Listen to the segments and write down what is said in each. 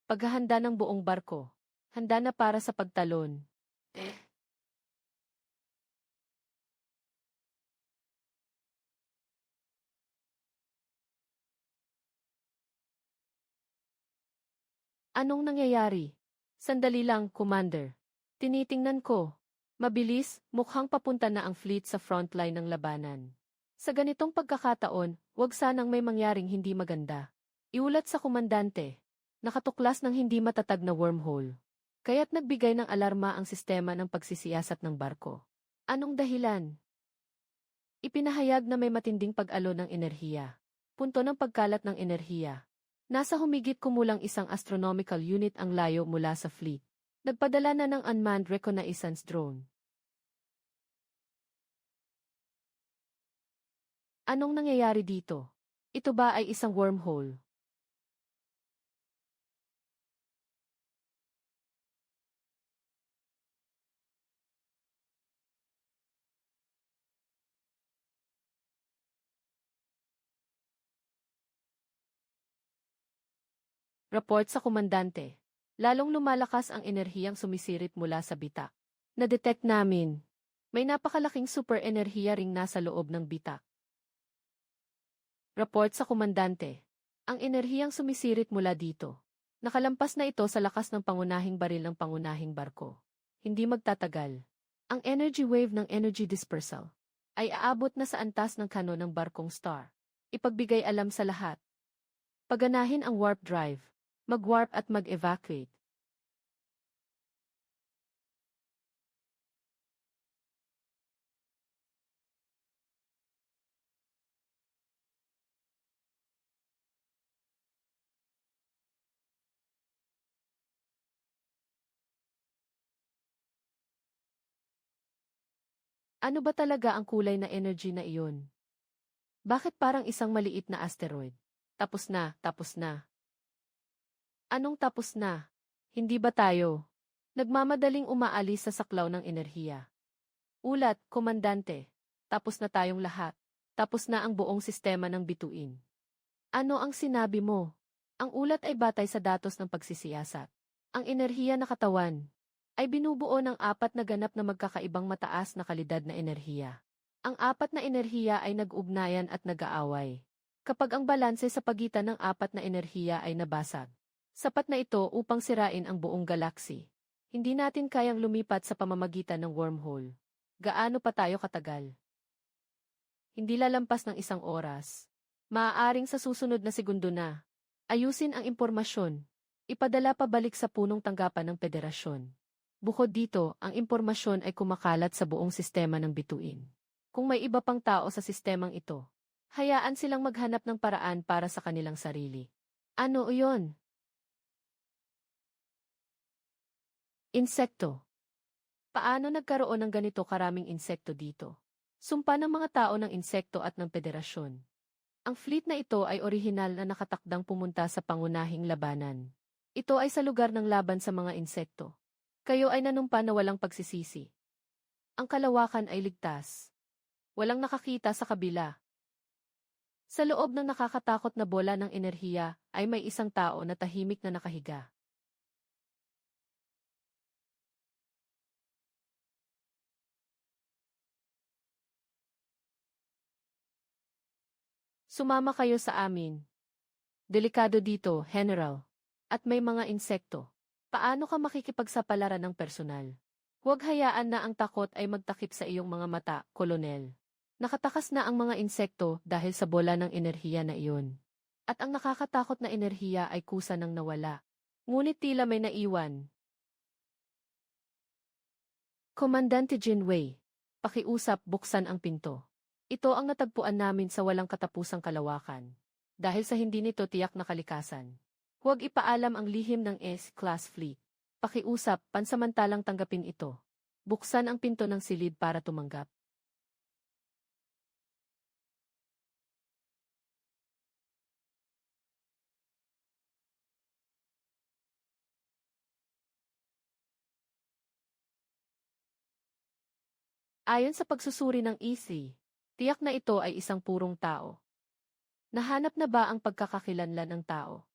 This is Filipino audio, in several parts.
Paghahanda ng buong barko. Handa na para sa pagtalon. Anong nangyayari? Sandali lang, Commander. Tinitingnan ko. Mabilis, mukhang papunta na ang fleet sa frontline ng labanan. Sa ganitong pagkakataon, wag sanang may mangyaring hindi maganda. Iulat sa komandante. Nakatuklas ng hindi matatag na wormhole. Kaya't nagbigay ng alarma ang sistema ng pagsisiyasat ng barko. Anong dahilan? Ipinahayag na may matinding pag-alo ng enerhiya. Punto ng pagkalat ng enerhiya. Nasa humigit kumulang isang astronomical unit ang layo mula sa fleet. Nagpadala na ng unmanned reconnaissance drone. Anong nangyayari dito? Ito ba ay isang wormhole? Report sa komandante. Lalong lumalakas ang enerhiyang sumisilip mula sa bitak. Na-detect namin. May napakalaking super-enerhiya ring nasa loob ng bitak. Report sa komandante. Ang enerhiyang sumisirit mula dito. Nakalampas na ito sa lakas ng pangunahing baril ng pangunahing barko. Hindi magtatagal. Ang energy wave ng energy dispersal ay aabot na sa antas ng kanon ng barkong Star. Ipagbigay alam sa lahat. Paganahin ang warp drive. Mag-warp at mag-evacuate. Ano ba talaga ang kulay na energy na iyon? Bakit parang isang maliit na asteroid? Tapos na, tapos na. Anong tapos na? Hindi ba tayo nagmamadaling umaalis sa saklaw ng enerhiya? Ulat, komandante. Tapos na tayong lahat. Tapos na ang buong sistema ng bituin. Ano ang sinabi mo? Ang ulat ay batay sa datos ng pagsisiyasat. Ang enerhiya na katawan ay binubuo ng apat na ganap na magkakaibang mataas na kalidad na enerhiya. Ang apat na enerhiya ay nag-ugnayan at nag-aaway. Kapag ang balanse sa pagitan ng apat na enerhiya ay nabasag, sapat na ito upang sirain ang buong galaksi. Hindi natin kayang lumipat sa pamamagitan ng wormhole. Gaano pa tayo katagal? Hindi lalampas ng 1 oras. Maaaring sa susunod na segundo na. Ayusin ang impormasyon. Ipadala pabalik sa punong tanggapan ng federasyon. Bukod dito, ang impormasyon ay kumakalat sa buong sistema ng bituin. Kung may iba pang tao sa sistemang ito, hayaan silang maghanap ng paraan para sa kanilang sarili. Ano iyon? Insekto. Paano nagkaroon ng ganito karaming insekto dito? Sumpa ng mga tao ng insekto at ng federasyon. Ang fleet na ito ay orihinal na nakatakdang pumunta sa pangunahing labanan. Ito ay sa lugar ng laban sa mga insekto. Kayo ay nanumpa na walang pagsisisi. Ang kalawakan ay ligtas. Walang nakakita sa kabila. Sa loob ng nakakatakot na bola ng enerhiya ay may isang tao na tahimik na nakahiga. Sumama kayo sa amin. Delikado dito, General. At may mga insekto. Paano ka makikipagsapalaran ng personal? Huwag hayaan na ang takot ay magtakip sa iyong mga mata, Kolonel. Nakatakas na ang mga insekto dahil sa bola ng enerhiya na iyon. At ang nakakatakot na enerhiya ay kusa nang nawala. Ngunit tila may naiwan. Komandante Jinwei, pakiusap, buksan ang pinto. Ito ang natagpuan namin sa walang katapusang kalawakan. Dahil sa hindi nito tiyak na kalikasan. Huwag ipaalam ang lihim ng S-Class Fleet. Pakiusap, pansamantalang tanggapin ito. Buksan ang pinto ng silid para tumanggap. Ayon sa pagsusuri ng EC, tiyak na ito ay isang purong tao. Nahanap na ba ang pagkakakilanlan ng tao?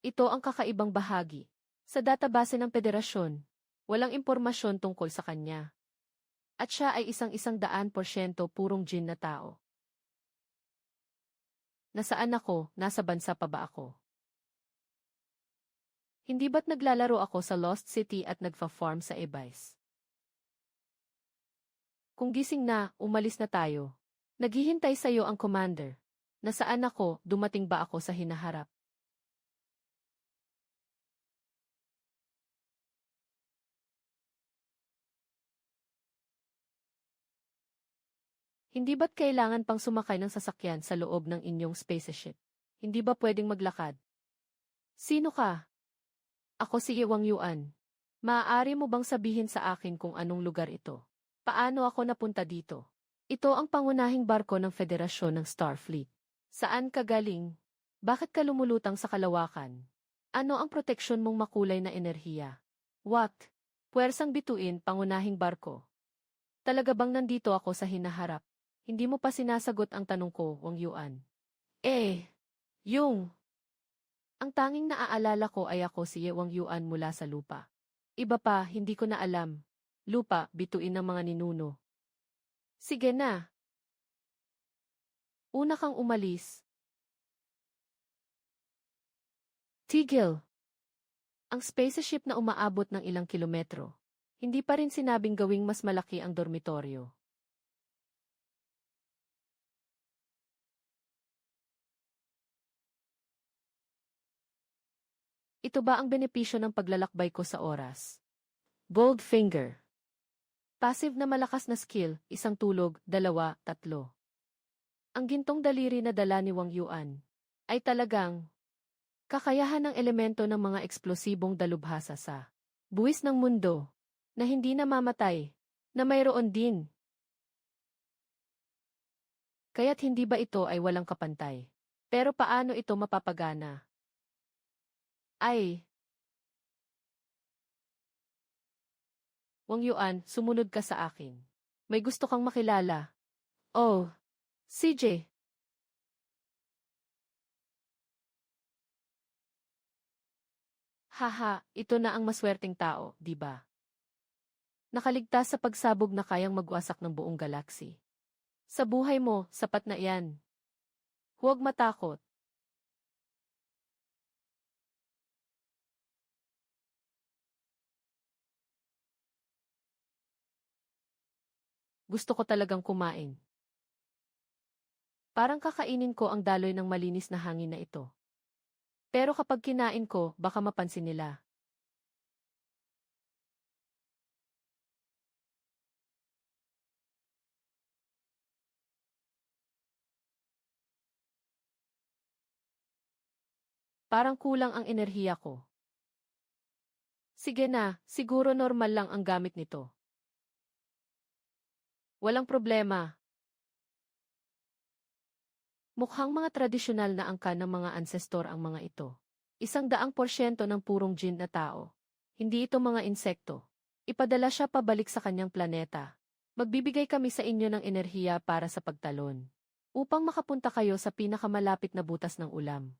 Ito ang kakaibang bahagi. Sa database ng federasyon, walang impormasyon tungkol sa kanya. At siya ay isang-100% purong Jin na tao. Nasaan ako? Nasa bansa pa ba ako? Hindi ba't naglalaro ako sa Lost City at nagfa-farm sa Ebais? Kung gising na, umalis na tayo. Naghihintay sa'yo ang commander. Nasaan ako? Dumating ba ako sa hinaharap? Hindi ba't kailangan pang sumakay ng sasakyan sa loob ng inyong spaceship? Hindi ba pwedeng maglakad? Sino ka? Ako si Iwang Yuan. Maaari mo bang sabihin sa akin kung anong lugar ito? Paano ako napunta dito? Ito ang pangunahing barko ng Federasyon ng Starfleet. Saan ka galing? Bakit ka lumulutang sa kalawakan? Ano ang proteksyon mong makulay na enerhiya? What? Puwersang bituin, pangunahing barko. Talaga bang nandito ako sa hinaharap? Hindi mo pa sinasagot ang tanong ko, Wang Yuan. Yung... Ang tanging naaalala ko ay ako si Wang Yuan mula sa lupa. Iba pa, hindi ko na alam. Lupa, bituin ng mga ninuno. Sige na. Una kang umalis. Tigil. Ang spaceship na umaabot ng ilang kilometro. Hindi pa rin sinabing gawing mas malaki ang dormitoryo. Ito ba ang benepisyo ng paglalakbay ko sa oras? Goldfinger. Passive na malakas na skill, isang tulog, 2, 3. Ang gintong daliri na dala ni Wang Yuan ay talagang kakayahan ng elemento ng mga eksplosibong dalubhasa sa buwis ng mundo na hindi namamatay, na mayroon din. Kaya't hindi ba ito ay walang kapantay? Pero paano ito mapapagana? Ay. Wang Yuan, sumunod ka sa akin. May gusto kang makilala. Oh, CJ. Haha, ito na ang maswerteng tao, di ba? Nakaligtas sa pagsabog na kayang magwasak ng buong galaksi. Sa buhay mo, sapat na iyan. Huwag matakot. Gusto ko talagang kumain. Parang kakainin ko ang daloy ng malinis na hangin na ito. Pero kapag kinain ko, baka mapansin nila. Parang kulang ang enerhiya ko. Sige na, siguro normal lang ang gamit nito. Walang problema. Mukhang mga tradisyonal na angka ng mga ancestor ang mga ito. 100% ng purong Jin na tao. Hindi ito mga insekto. Ipadala siya pabalik sa kanyang planeta. Magbibigay kami sa inyo ng enerhiya para sa pagtalon. Upang makapunta kayo sa pinakamalapit na butas ng ulam.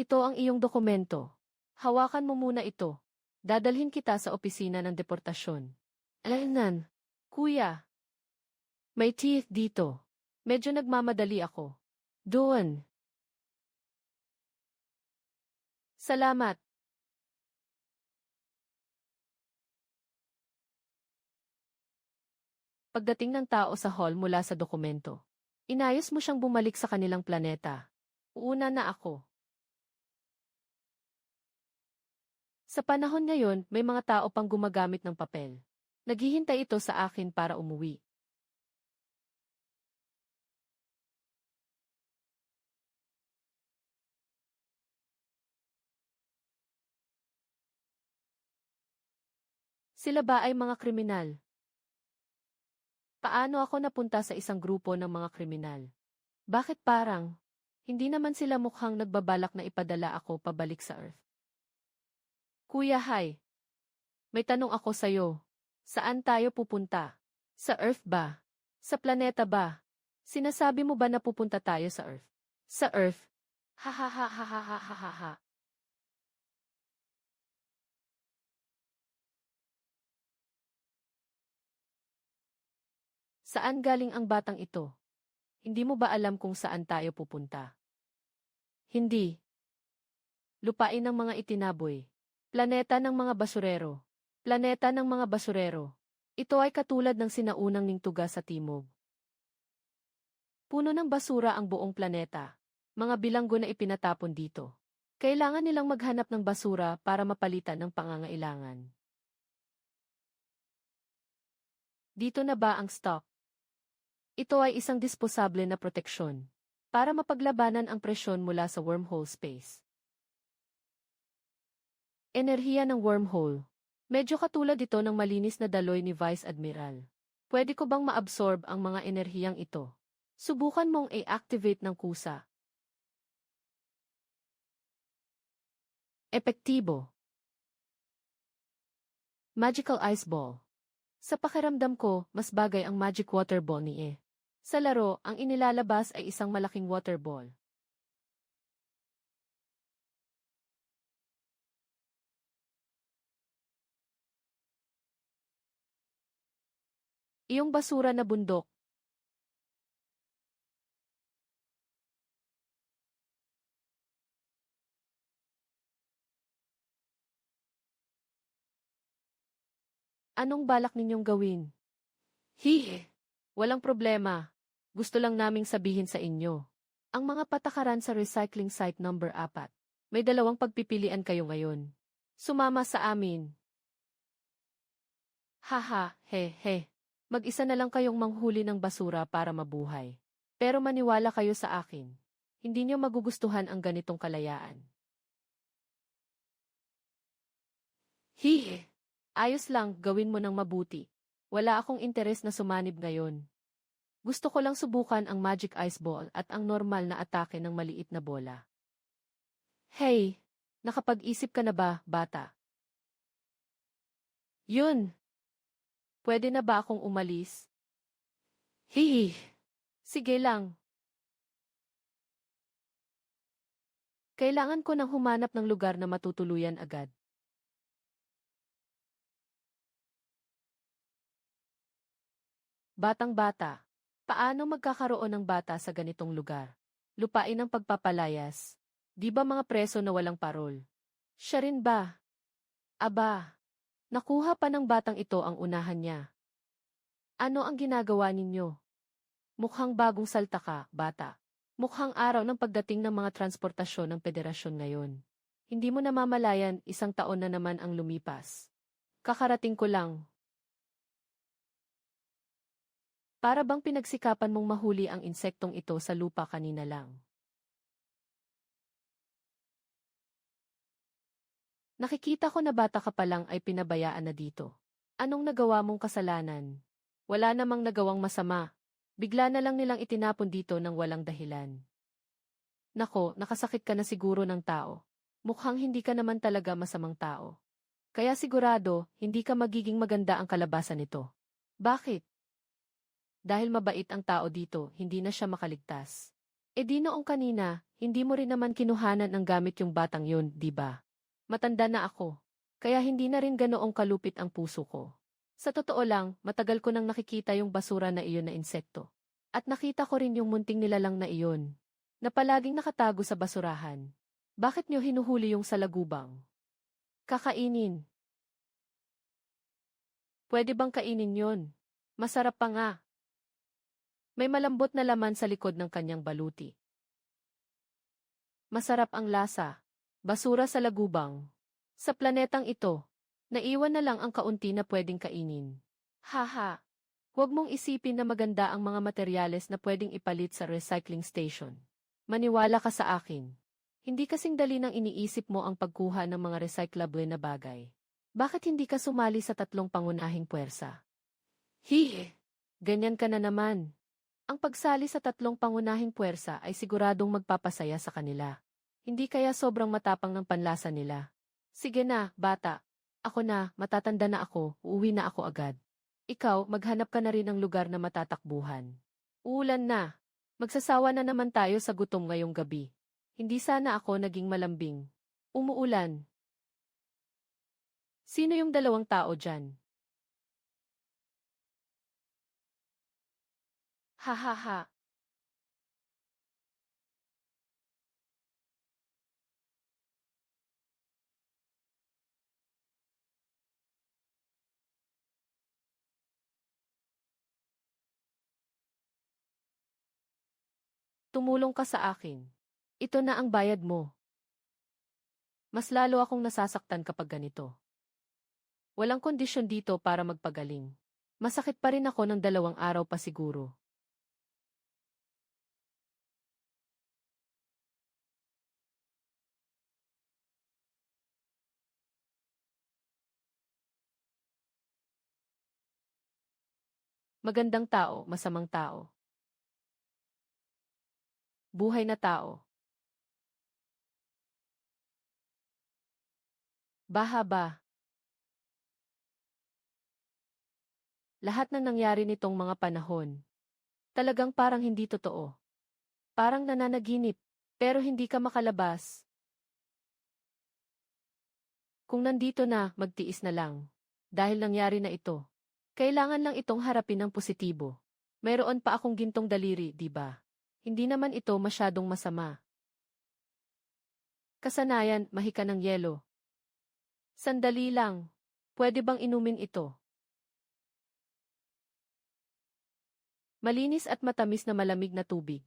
Ito ang iyong dokumento. Hawakan mo muna ito. Dadalhin kita sa opisina ng deportasyon. Alainan, kuya. May teeth dito. Medyo nagmamadali ako. Doon. Salamat. Pagdating ng tao sa hall mula sa dokumento, inayos mo siyang bumalik sa kanilang planeta. Uuna na ako. Sa panahon ngayon, may mga tao pang gumagamit ng papel. Naghihintay ito sa akin para umuwi. Sila ba ay mga kriminal? Paano ako napunta sa isang grupo ng mga kriminal? Bakit parang, hindi naman sila mukhang nagbabalak na ipadala ako pabalik sa Earth? Kuya, hi. May tanong ako sa'yo. Saan tayo pupunta? Sa Earth ba? Sa planeta ba? Sinasabi mo ba na pupunta tayo sa Earth? Sa Earth? Ha ha ha ha ha ha ha ha ha. Saan galing ang batang ito? Hindi mo ba alam kung saan tayo pupunta? Hindi. Lupain ng mga itinaboy. Planeta ng mga basurero. Planeta ng mga basurero. Ito ay katulad ng sinaunang ningtuga sa timog. Puno ng basura ang buong planeta. Mga bilanggo na ipinatapon dito. Kailangan nilang maghanap ng basura para mapalitan ng pangangailangan. Dito na ba ang stock? Ito ay isang disposable na proteksyon para mapaglabanan ang presyon mula sa wormhole space. Enerhiya ng wormhole. Medyo katulad ito ng malinis na daloy ni Vice Admiral. Pwede ko bang maabsorb ang mga enerhiyang ito? Subukan mong i-activate ng kusa. Epektibo. Magical Ice Ball. Sa pakiramdam ko, mas bagay ang Magic Water Ball ni E. Sa laro, ang inilalabas ay isang malaking water ball. Iyong basura na bundok. Anong balak ninyong gawin? Hihe. Walang problema. Gusto lang naming sabihin sa inyo. Ang mga patakaran sa recycling site number 4. May dalawang pagpipilian kayo ngayon. Sumama sa amin. Haha, he he. Mag-isa na lang kayong manghuli ng basura para mabuhay. Pero maniwala kayo sa akin. Hindi niyo magugustuhan ang ganitong kalayaan. Hihe. Ayos lang, gawin mo ng mabuti. Wala akong interes na sumanib ngayon. Gusto ko lang subukan ang Magic Ice Ball at ang normal na atake ng maliit na bola. Hey, nakapag-isip ka na ba, bata? Yun. Pwede na ba akong umalis? Hihi. Sige lang. Kailangan ko nang humanap ng lugar na matutuluyan agad. Batang-bata. Paano magkakaroon ng bata sa ganitong lugar? Lupain ang pagpapalayas. Di ba mga preso na walang parol? Siya rin ba? Aba. Nakuha pa ng batang ito ang unahan niya. Ano ang ginagawa ninyo? Mukhang bagong salta ka, bata. Mukhang araw ng pagdating ng mga transportasyon ng federasyon ngayon. Hindi mo namamalayan, 1 taon na naman ang lumipas. Kakarating ko lang. Para bang pinagsikapan mong mahuli ang insektong ito sa lupa kanina lang. Nakikita ko na bata ka pa lang ay pinabayaan na dito. Anong nagawa mong kasalanan? Wala namang nagawang masama. Bigla na lang nilang itinapon dito ng walang dahilan. Nako, nakasakit ka na siguro ng tao. Mukhang hindi ka naman talaga masamang tao. Kaya sigurado, hindi ka magiging maganda ang kalabasan nito. Bakit? Dahil mabait ang tao dito, hindi na siya makaligtas. E di noong kanina, hindi mo rin naman kinuhanan ng gamit yung batang yun, di ba? Matanda na ako. Kaya hindi na rin ganoong kalupit ang puso ko. Sa totoo lang, matagal ko nang nakikita yung basura na iyon na insekto. At nakita ko rin yung munting nilalang na iyon, na palaging nakatago sa basurahan. Bakit nyo hinuhuli yung salagubang? Kakainin. Pwede bang kainin yon? Masarap pa nga. May malambot na laman sa likod ng kanyang baluti. Masarap ang lasa. Basura sa lagubang. Sa planetang ito, naiwan na lang ang kaunti na pwedeng kainin. Haha. Huwag mong isipin na maganda ang mga materyales na pwedeng ipalit sa recycling station. Maniwala ka sa akin. Hindi kasing dali nang iniisip mo ang pagkuha ng mga recyclable na bagay. Bakit hindi ka sumali sa 3 pangunahing puwersa? Hihe. Ganyan ka na naman. Ang pagsali sa 3 pangunahing puwersa ay siguradong magpapasaya sa kanila. Hindi kaya sobrang matapang ng panlasa nila. Sige na, bata. Ako na, matatanda na ako, uuwi na ako agad. Ikaw, maghanap ka na rin ng lugar na matatakbuhan. Uulan na. Magsasawa na naman tayo sa gutom ngayong gabi. Hindi sana ako naging malambing. Umuulan. Sino yung dalawang tao dyan? Ha ha ha. Tumulong ka sa akin. Ito na ang bayad mo. Mas lalo akong nasasaktan kapag ganito. Walang kondisyon dito para magpagaling. Masakit pa rin ako ng 2 araw pa siguro. Magandang tao, masamang tao. Buhay na tao. Baha ba? Lahat ng nangyari nitong mga panahon. Talagang parang hindi totoo. Parang nananaginip, pero hindi ka makalabas. Kung nandito na, magtiis na lang. Dahil nangyari na ito. Kailangan lang itong harapin ng positibo. Mayroon pa akong gintong daliri, di ba? Hindi naman ito masyadong masama. Kasanayan, mahika ng yelo. Sandali lang. Pwede bang inumin ito? Malinis at matamis na malamig na tubig.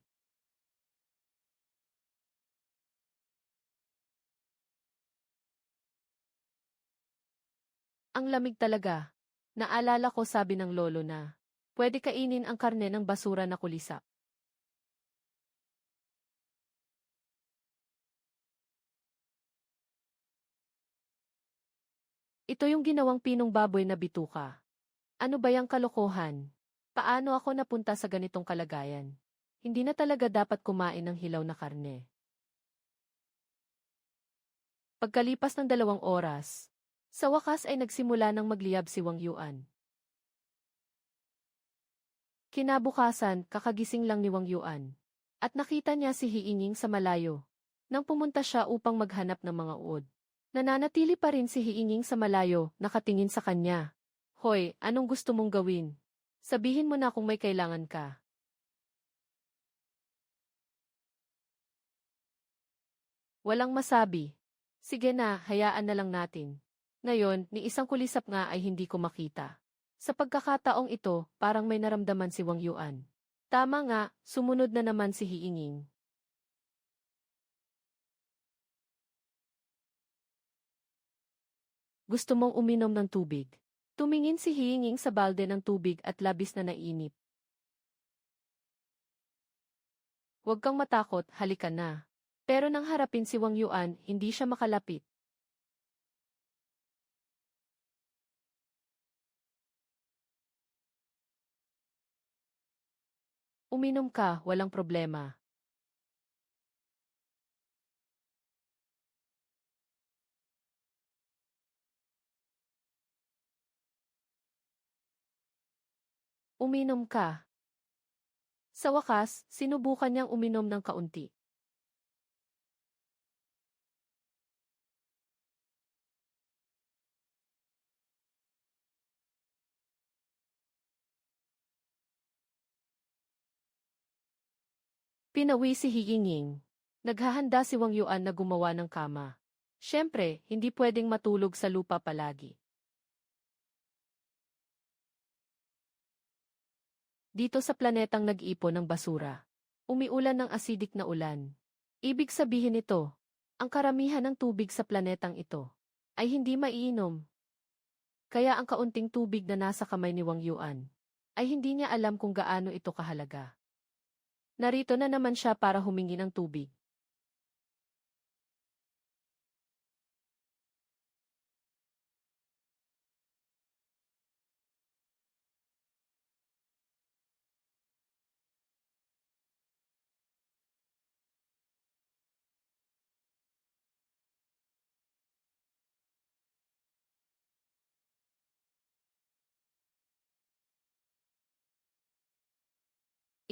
Ang lamig talaga. Naalala ko sabi ng lolo na, pwede kainin ang karne ng basura na kulisa. Ito yung ginawang pinong baboy na bituka. Ano ba yung kalokohan? Paano ako napunta sa ganitong kalagayan? Hindi na talaga dapat kumain ng hilaw na karne. Pagkalipas ng 2 oras, sa wakas ay nagsimula ng magliyab si Wang Yuan. Kinabukasan, kakagising lang ni Wang Yuan. At nakita niya si Hiinging sa malayo. Nang pumunta siya upang maghanap ng mga uod. Nananatili pa rin si Hiinging sa malayo, nakatingin sa kanya. Hoy, anong gusto mong gawin? Sabihin mo na kung may kailangan ka. Walang masabi. Sige na, hayaan na lang natin. Ngayon, ni isang kulisap nga ay hindi ko makita. Sa pagkakataong ito, parang may naramdaman si Wang Yuan. Tama nga, sumunod na naman si Hiinging. Gusto mong uminom ng tubig? Tumingin si Hiinging sa balde ng tubig at labis na nainip. Huwag kang matakot, halika na. Pero nang harapin si Wang Yuan, hindi siya makalapit. Uminom ka, walang problema. Uminom ka. Sa wakas, sinubukan niyang uminom ng kaunti. Pinawi si Higinging. Naghahanda si Wang Yuan na gumawa ng kama. Siyempre, hindi pwedeng matulog sa lupa palagi. Dito sa planetang nag-ipon ng basura. Umiulan ng acidic na ulan. Ibig sabihin nito, ang karamihan ng tubig sa planetang ito ay hindi maiinom. Kaya ang kaunting tubig na nasa kamay ni Wang Yuan ay hindi niya alam kung gaano ito kahalaga. Narito na naman siya para humingi ng tubig.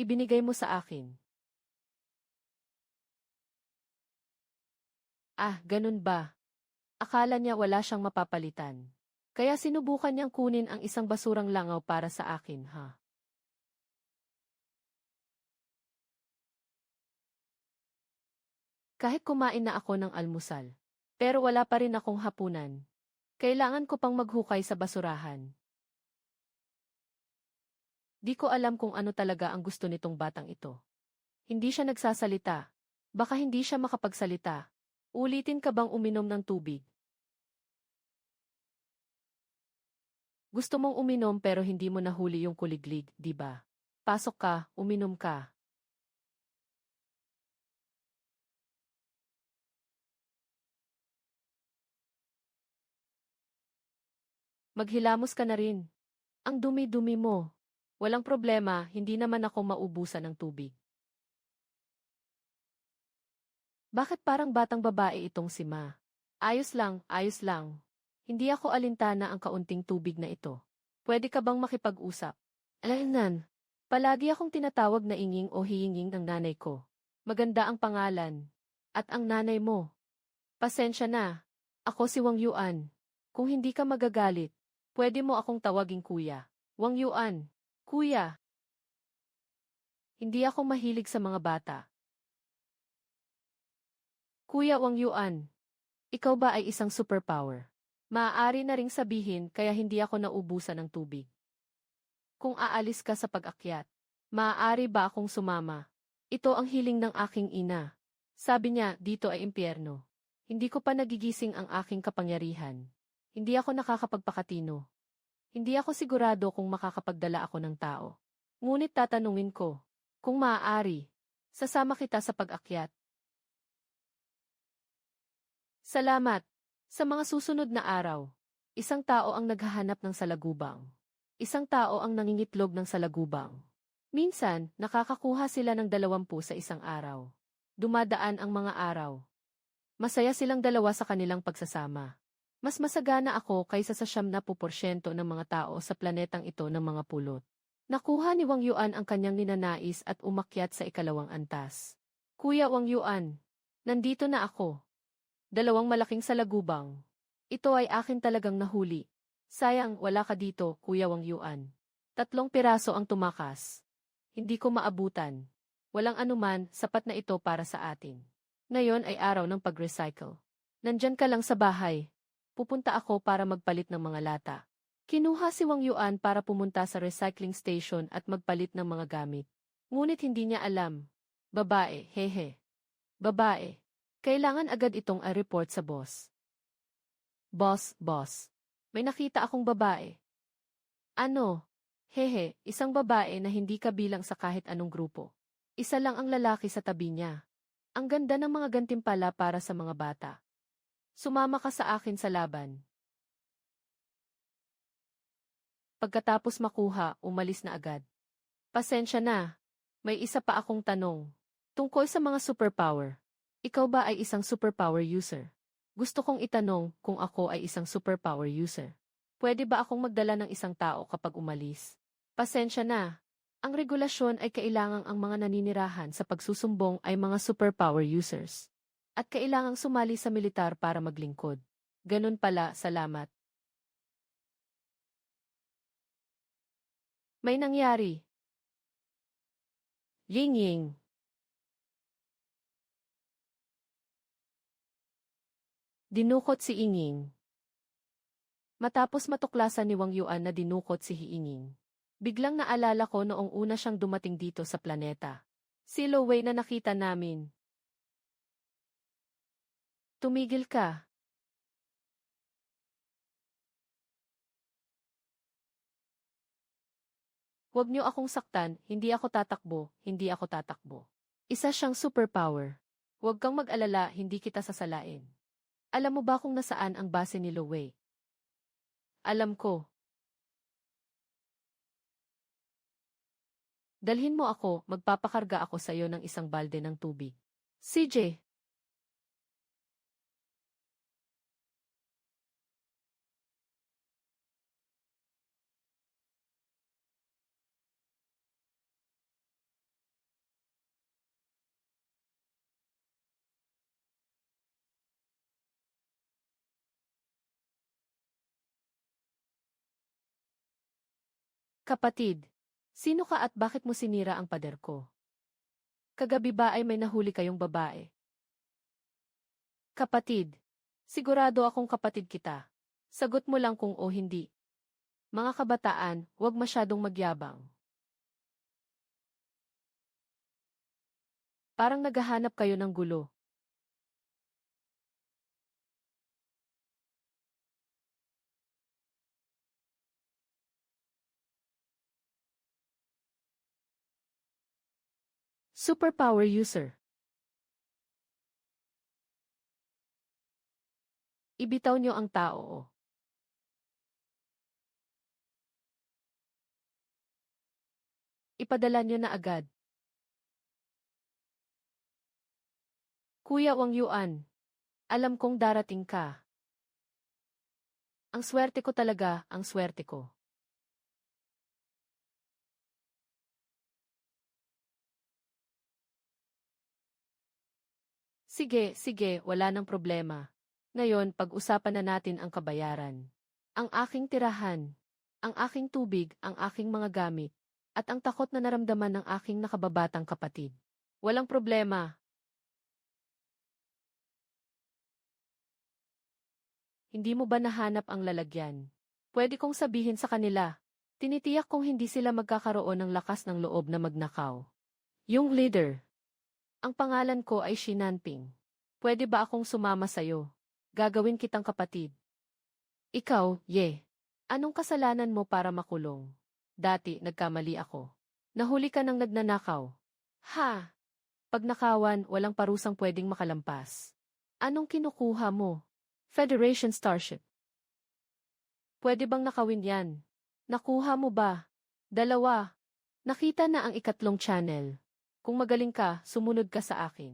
ibinigay mo sa akin. Ah, ganun ba? Akala niya wala siyang mapapalitan. Kaya sinubukan niyang kunin ang isang basurang langaw para sa akin, ha? Kahit kumain na ako ng almusal. Pero wala pa rin akong hapunan. Kailangan ko pang maghukay sa basurahan. Di ko alam kung ano talaga ang gusto nitong batang ito. Hindi siya nagsasalita. Baka hindi siya makapagsalita. Ulitin ka bang uminom ng tubig? Gusto mong uminom pero hindi mo nahuli yung kuliglig, di ba? Pasok ka, uminom ka. Maghilamos ka na rin. Ang dumi-dumi mo. Walang problema, hindi naman ako maubusan ng tubig. Bakit parang batang babae itong si Ma? Ayos lang, ayos lang. Hindi ako alintana ang kaunting tubig na ito. Pwede ka bang makipag-usap? Alainan, palagi akong tinatawag na inging o hiinging ng nanay ko. Maganda ang pangalan. At ang nanay mo. Pasensya na. Ako si Wang Yuan. Kung hindi ka magagalit, pwede mo akong tawaging kuya. Wang Yuan. Kuya. Hindi ako mahilig sa mga bata. Kuya Wang Yuan. Ikaw ba ay isang superpower? Maaari na ring sabihin kaya hindi ako naubusan ng tubig. Kung aalis ka sa pag-akyat, maaari ba akong sumama? Ito ang hiling ng aking ina. Sabi niya, dito ay impyerno. Hindi ko pa nagigising ang aking kapangyarihan. Hindi ako nakakapagpakatino. Hindi ako sigurado kung makakapagdala ako ng tao. Ngunit tatanungin ko, kung maaari, sasama kita sa pag-akyat. Salamat. Sa mga susunod na araw, isang tao ang naghahanap ng salagubang. Isang tao ang nangingitlog ng salagubang. Minsan, nakakakuha sila ng 20 sa isang araw. Dumadaan ang mga araw. Masaya silang dalawa sa kanilang pagsasama. Mas masagana ako kaysa sa 70% ng mga tao sa planetang ito ng mga pulot. Nakuha ni Wang Yuan ang kanyang ninanais at umakyat sa ikalawang antas. Kuya Wang Yuan, nandito na ako. 2 malaking salagubang. Ito ay akin talagang nahuli. Sayang, wala ka dito, Kuya Wang Yuan. 3 piraso ang tumakas. Hindi ko maabutan. Walang anuman, sapat na ito para sa atin. Ngayon ay araw ng pag-recycle. Nandyan ka lang sa bahay. Pupunta ako para magpalit ng mga lata. Kinuha si Wang Yuan para pumunta sa recycling station at magpalit ng mga gamit. Ngunit hindi niya alam. Babae, hehe. Babae. Kailangan agad itong i-report sa boss. Boss. May nakita akong babae. Ano? Hehe, isang babae na hindi kabilang sa kahit anong grupo. Isa lang ang lalaki sa tabi niya. Ang ganda ng mga gantimpala para sa mga bata. Sumama ka sa akin sa laban. Pagkatapos makuha, umalis na agad. Pasensya na. May isa pa akong tanong. Tungkol sa mga superpower. Ikaw ba ay isang superpower user? Gusto kong itanong kung ako ay isang superpower user. Pwede ba akong magdala ng isang tao kapag umalis? Pasensya na. Ang regulasyon ay kailangang ang mga naninirahan sa pagsusumbong ay mga superpower users. At kailangang sumali sa militar para maglingkod. Ganun pala, salamat. May nangyari. Ying. Dinukot si Inging. Matapos matuklasan ni Wang Yuan na dinukot si Hiinging. Biglang naalala ko noong una siyang dumating dito sa planeta. Si Lo Wei na nakita namin. Tumigil ka. Huwag niyo akong saktan, hindi ako tatakbo. Isa siyang superpower. Huwag kang mag-alala, hindi kita sasalain. Alam mo ba kung nasaan ang base ni Lo Wei? Alam ko. Dalhin mo ako, magpapakarga ako sa iyo ng isang balde ng tubig. CJ, Kapatid, sino ka at bakit mo sinira ang pader ko? Kagabi ba ay may nahuli kayong babae? Kapatid, sigurado akong kapatid kita. Sagot mo lang kung o hindi. Mga kabataan, huwag masyadong magyabang. Parang naghahanap kayo ng gulo. Superpower user. Ibitaw nyo ang tao. Ipadala nyo na agad. Kuya Wang Yuan, alam kong darating ka. Ang swerte ko talaga, ang swerte ko. Sige, sige, wala nang problema. Ngayon, pag-usapan na natin ang kabayaran. Ang aking tirahan, ang aking tubig, ang aking mga gamit, at ang takot na naramdaman ng aking nakababatang kapatid. Walang problema. Hindi mo ba nahanap ang lalagyan? Pwede kong sabihin sa kanila. Tinitiyak kong hindi sila magkakaroon ng lakas ng loob na magnakaw. Yung leader. Ang pangalan ko ay Shinanping. Pwede ba akong sumama sa'yo? Gagawin kitang kapatid. Ikaw, Ye. Anong kasalanan mo para makulong? Dati, nagkamali ako. Nahuli ka ng nagnanakaw. Ha! Pag nakawan, walang parusang pwedeng makalampas. Anong kinukuha mo? Federation Starship. Pwede bang nakawin yan? Nakuha mo ba? Dalawa. Nakita na ang ikatlong channel. Kung magaling ka, sumunod ka sa akin.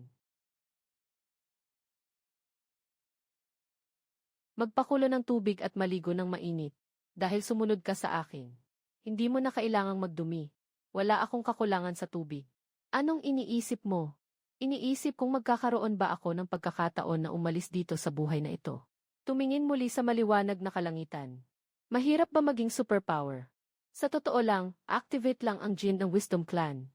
Magpakulo ng tubig at maligo ng mainit. Dahil sumunod ka sa akin. Hindi mo na kailangang magdumi. Wala akong kakulangan sa tubig. Anong iniisip mo? Iniisip kung magkakaroon ba ako ng pagkakataon na umalis dito sa buhay na ito. Tumingin muli sa maliwanag na kalangitan. Mahirap ba maging superpower? Sa totoo lang, activate lang ang Jin ng Wisdom Clan.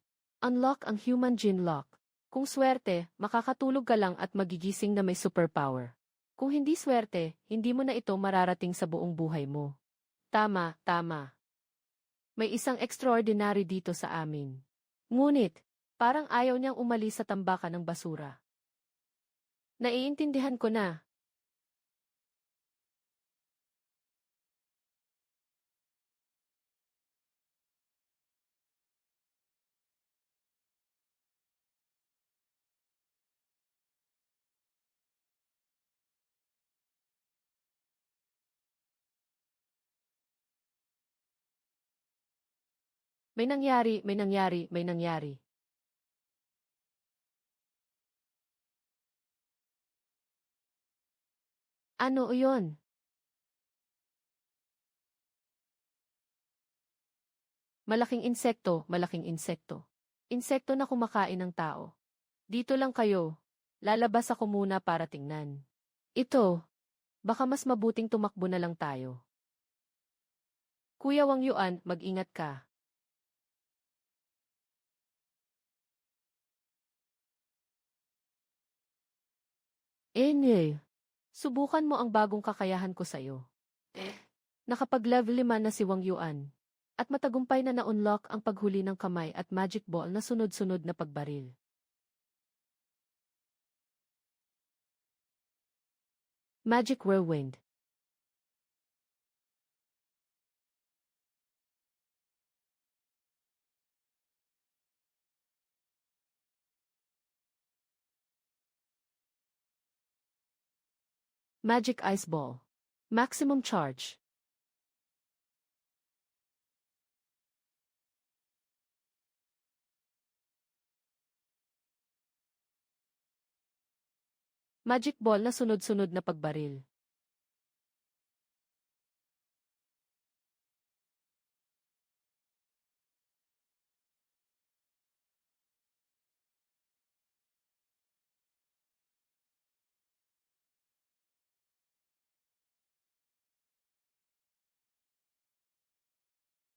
Unlock ang Human Jin Lock. Kung swerte, makakatulog ka lang at magigising na may superpower. Kung hindi swerte, hindi mo na ito mararating sa buong buhay mo. Tama, tama. May isang extraordinary dito sa amin. Ngunit, parang ayaw niyang umalis sa tambakan ng basura. Naiintindihan ko na. May nangyari, may nangyari, may nangyari. Ano iyon? Malaking insekto, malaking insekto. Insekto na kumakain ng tao. Dito lang kayo. Lalabas ako muna para tingnan. Ito, baka mas mabuting tumakbo na lang tayo. Kuya Wang Yuan, mag-ingat ka. Subukan mo ang bagong kakayahan ko sa'yo. Nakapag-level 5 na si Wang Yuan. At matagumpay na na-unlock ang paghuli ng kamay at magic ball na sunod-sunod na pagbaril. Magic Whirlwind. Magic Ice Ball. Maximum Charge. Magic Ball na sunod-sunod na pagbaril.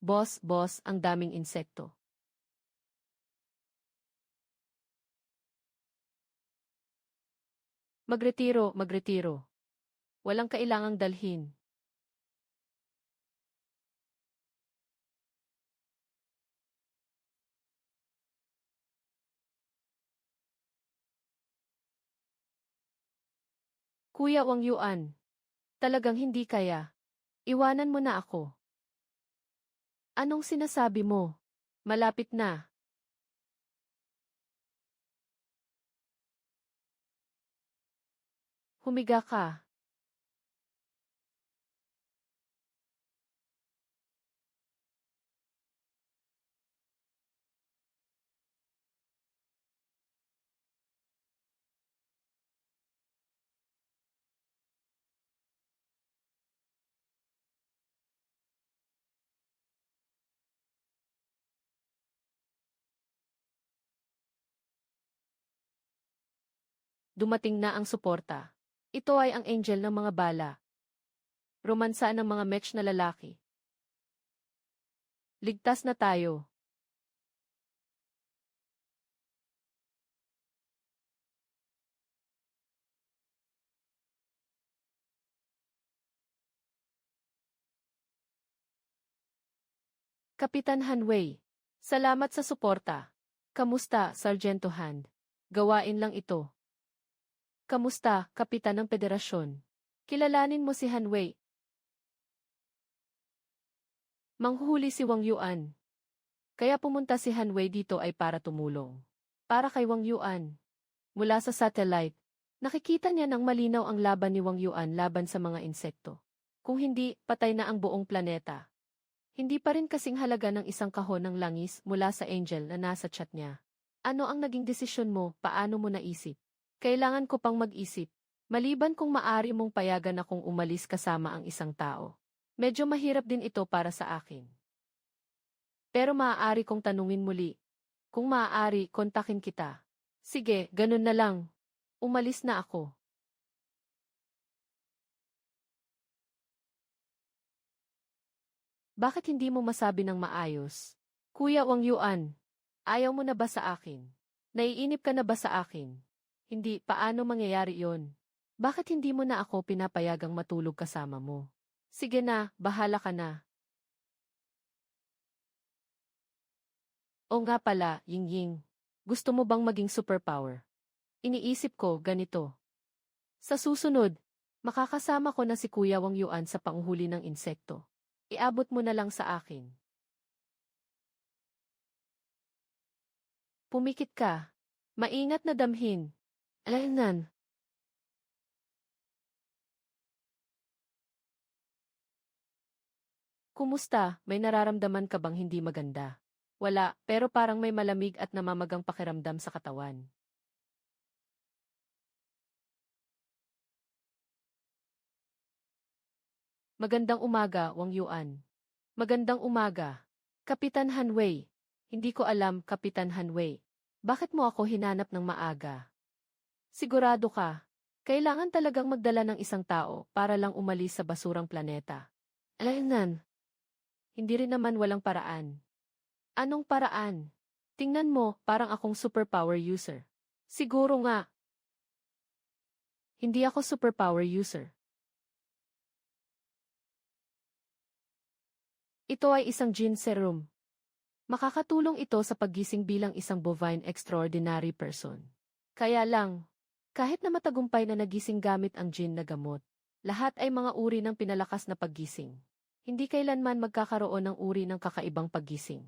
Boss, ang daming insekto. Magretiro. Walang kailangang dalhin. Kuya Wang Yuan, talagang hindi kaya. Iwanan mo na ako. Anong sinasabi mo? Malapit na. Humiga ka. Dumating na ang suporta. Ito ay ang angel ng mga bala. Romansa ng mga match na lalaki. Ligtas na tayo. Kapitan Hanwei, salamat sa suporta. Kamusta, Sargento Hand? Gawain lang ito. Kamusta, Kapitan ng Federasyon? Kilalanin mo si Hanwei. Manghuhuli si Wang Yuan. Kaya pumunta si Hanwei dito ay para tumulong. Para kay Wang Yuan. Mula sa satellite, nakikita niya ng malinaw ang laban ni Wang Yuan laban sa mga insekto. Kung hindi, patay na ang buong planeta. Hindi pa rin kasing halaga ng isang kahon ng langis mula sa angel na nasa chat niya. Ano ang naging desisyon mo, paano mo naisip? Kailangan ko pang mag-isip. Maliban kung maari mong payagan akong umalis kasama ang isang tao. Medyo mahirap din ito para sa akin. Pero maaari kong tanungin muli. Kung maaari, kontakin kita. Sige, ganun na lang. Umalis na ako. Bakit hindi mo masabi ng maayos? Kuya Wang Yuan, ayaw mo na ba sa akin? Naiinip ka na ba sa akin? Hindi, paano mangyayari yon? Bakit hindi mo na ako pinapayagang matulog kasama mo? Sige na, bahala ka na. O nga pala, Ying-Ying. Gusto mo bang maging superpower? Iniisip ko, ganito. Sa susunod, makakasama ko na si Kuya Wang Yuan sa panghuli ng insekto. Iabot mo na lang sa akin. Pumikit ka. Maingat na damhin. Alaynan. Kumusta, may nararamdaman ka bang hindi maganda? Wala, pero parang may malamig at namamagang pakiramdam sa katawan. Magandang umaga, Wang Yuan. Magandang umaga. Kapitan Hanwei. Hindi ko alam, Kapitan Hanwei. Bakit mo ako hinanap ng maaga? Sigurado ka. Kailangan talagang magdala ng isang tao para lang umalis sa basurang planeta. Alaynan. Hindi rin naman walang paraan. Anong paraan? Tingnan mo, parang akong superpower user. Siguro nga. Hindi ako superpower user. Ito ay isang gene serum. Makakatulong ito sa paggising bilang isang bovine extraordinary person. Kaya lang, kahit na matagumpay na nagising gamit ang gene na gamot, lahat ay mga uri ng pinalakas na paggising. Hindi kailanman magkakaroon ng uri ng kakaibang paggising.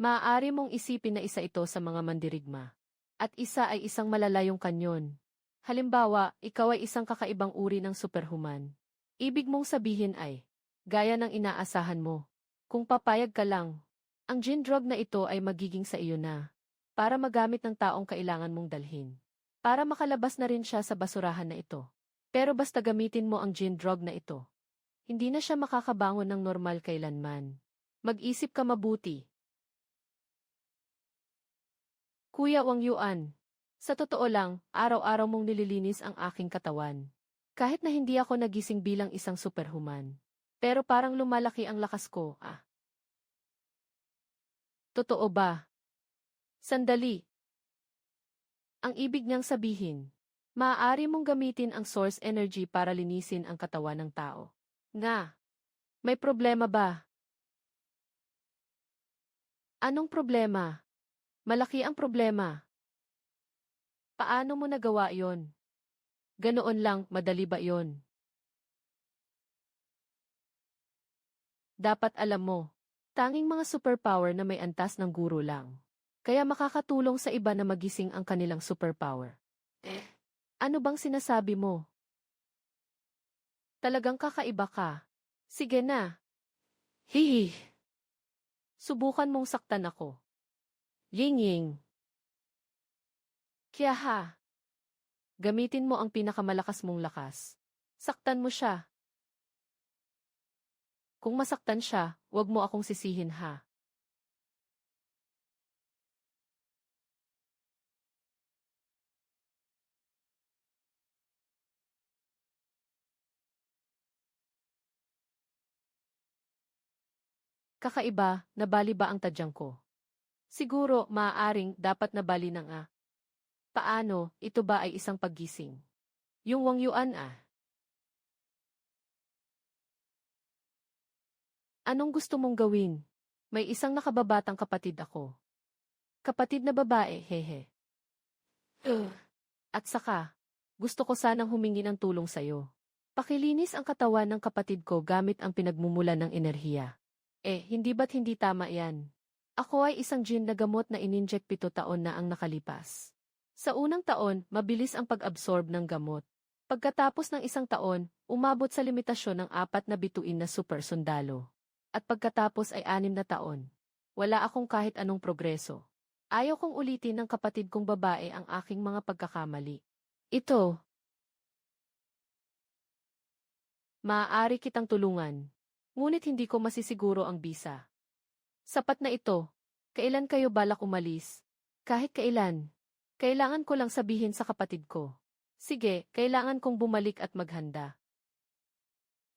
Maaari mong isipin na isa ito sa mga mandirigma. At isa ay isang malalayong kanyon. Halimbawa, ikaw ay isang kakaibang uri ng superhuman. Ibig mong sabihin ay, gaya ng inaasahan mo. Kung papayag ka lang, ang gene drug na ito ay magiging sa iyo na. Para magamit ng taong kailangan mong dalhin. Para makalabas na rin siya sa basurahan na ito. Pero basta gamitin mo ang gene drug na ito. Hindi na siya makakabangon ng normal kailanman. Mag-isip ka mabuti. Kuya Wang Yuan, sa totoo lang, araw-araw mong nililinis ang aking katawan. Kahit na hindi ako nagising bilang isang superhuman. Pero parang lumalaki ang lakas ko, Totoo ba? Sandali. Ang ibig niyang sabihin, maaari mong gamitin ang source energy para linisin ang katawan ng tao. Nga, may problema ba? Anong problema? Malaki ang problema. Paano mo nagawa yon? Ganoon lang, madali ba yon? Dapat alam mo, tanging mga superpower na may antas ng guro lang. Kaya makakatulong sa iba na magising ang kanilang superpower. Ano bang sinasabi mo? Talagang kakaiba ka. Sige na. Hihi. Subukan mong saktan ako. Ying-ying. Kaya ha. Gamitin mo ang pinakamalakas mong lakas. Saktan mo siya. Kung masaktan siya, wag mo akong sisihin ha. Kakaiba, nabali ba ang tadyang ko? Siguro, maaaring, dapat nabali ng a. Paano, ito ba ay isang paggising? Yung Wang Yuan ah. Anong gusto mong gawin? May isang nakababatang kapatid ako. Kapatid na babae, hehe. At saka, gusto ko sanang humingi ng tulong sa'yo. Pakilinis ang katawan ng kapatid ko gamit ang pinagmumulan ng enerhiya. Hindi ba't hindi tama yan? Ako ay isang gin na gamot na ininject 7 taon na ang nakalipas. Sa unang taon, mabilis ang pag-absorb ng gamot. Pagkatapos ng 1 taon, umabot sa limitasyon ng 4 na bituin na super sundalo. At pagkatapos ay 6 na taon. Wala akong kahit anong progreso. Ayaw kong ulitin ng kapatid kong babae ang aking mga pagkakamali. Ito. Maaari kitang tulungan. Ngunit hindi ko masisiguro ang bisa. Sapat na ito. Kailan kayo balak umalis? Kahit kailan. Kailangan ko lang sabihin sa kapatid ko. Sige, kailangan kong bumalik at maghanda.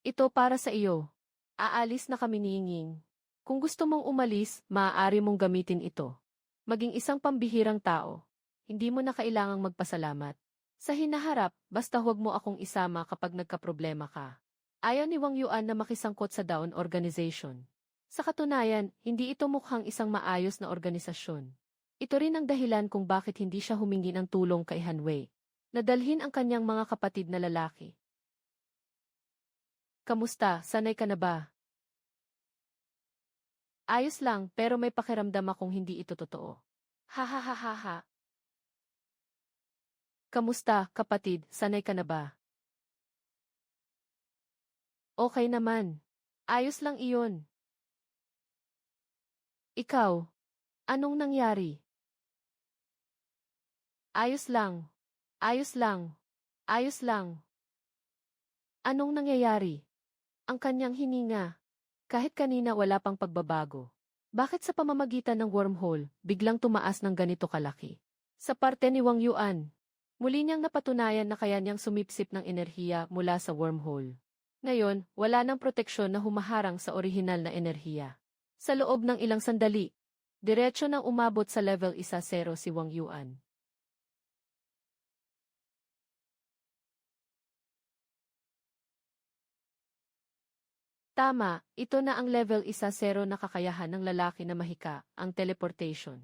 Ito para sa iyo. Aalis na kami ni Yinging. Kung gusto mong umalis, maaari mong gamitin ito. Maging isang pambihirang tao. Hindi mo na kailangang magpasalamat. Sa hinaharap, basta huwag mo akong isama kapag nagkaproblema ka. Ayaw ni Wang Yuan na makisangkot sa Dawn Organization. Sa katunayan, hindi ito mukhang isang maayos na organisasyon. Ito rin ang dahilan kung bakit hindi siya humingi ng tulong kay Han Wei. Nadalhin ang kanyang mga kapatid na lalaki. Kamusta, sanay ka na ba? Ayos lang, pero may pakiramdam akong hindi ito totoo. Ha ha ha ha ha. Kamusta, kapatid, sanay ka na ba? Okay naman. Ayos lang iyon. Ikaw, anong nangyari? Ayos lang. Ayos lang. Ayos lang. Anong nangyayari? Ang kanyang hininga. Kahit kanina wala pang pagbabago. Bakit sa pamamagitan ng wormhole, biglang tumaas ng ganito kalaki? Sa parte ni Wang Yuan, muli niyang napatunayan na kaya niyang sumipsip ng enerhiya mula sa wormhole. Ngayon, wala nang proteksyon na humaharang sa orihinal na enerhiya. Sa loob ng ilang sandali, diretso nang umabot sa level 1-0 si Wang Yuan. Tama, ito na ang level 1-0 na kakayahan ng lalaki na mahika, ang teleportation.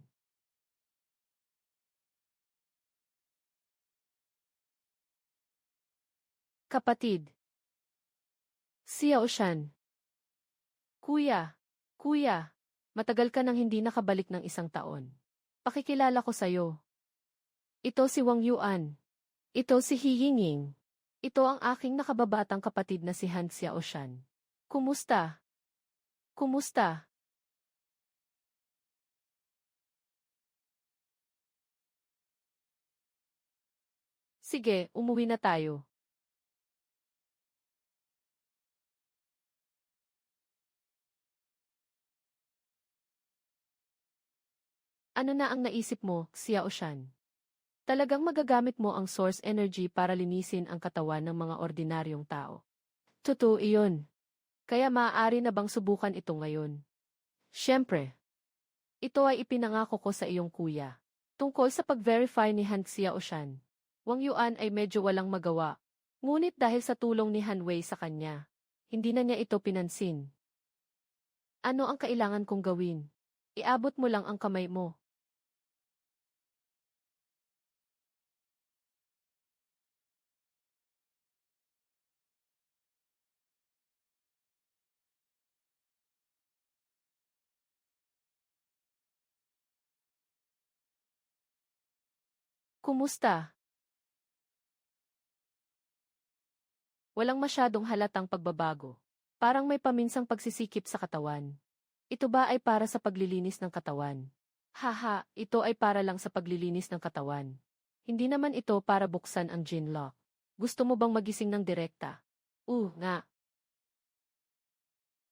Kapatid. Xiao Shan. Kuya, kuya, matagal ka nang hindi nakabalik ng 1 taon. Pakikilala ko sa'yo. Ito si Wang Yuan. Ito si He Yingying. Ito ang aking nakababatang kapatid na si Han Xiao Shan. Kumusta? Kumusta? Sige, umuwi na tayo. Ano na ang naisip mo, Xiao Shan? Talagang magagamit mo ang source energy para linisin ang katawan ng mga ordinaryong tao. Totoo iyon. Kaya maaari na bang subukan ito ngayon? Siyempre. Ito ay ipinangako ko sa iyong kuya. Tungkol sa pag-verify ni Han Xiaoshan. Wang Yuan ay medyo walang magawa. Ngunit dahil sa tulong ni Han Wei sa kanya, hindi na niya ito pinansin. Ano ang kailangan kong gawin? Iabot mo lang ang kamay mo. Kumusta? Walang masyadong halatang pagbabago. Parang may paminsang pagsisikip sa katawan. Ito ba ay para sa paglilinis ng katawan? Haha, ito ay para lang sa paglilinis ng katawan. Hindi naman ito para buksan ang gin lock. Gusto mo bang magising ng direkta? Nga.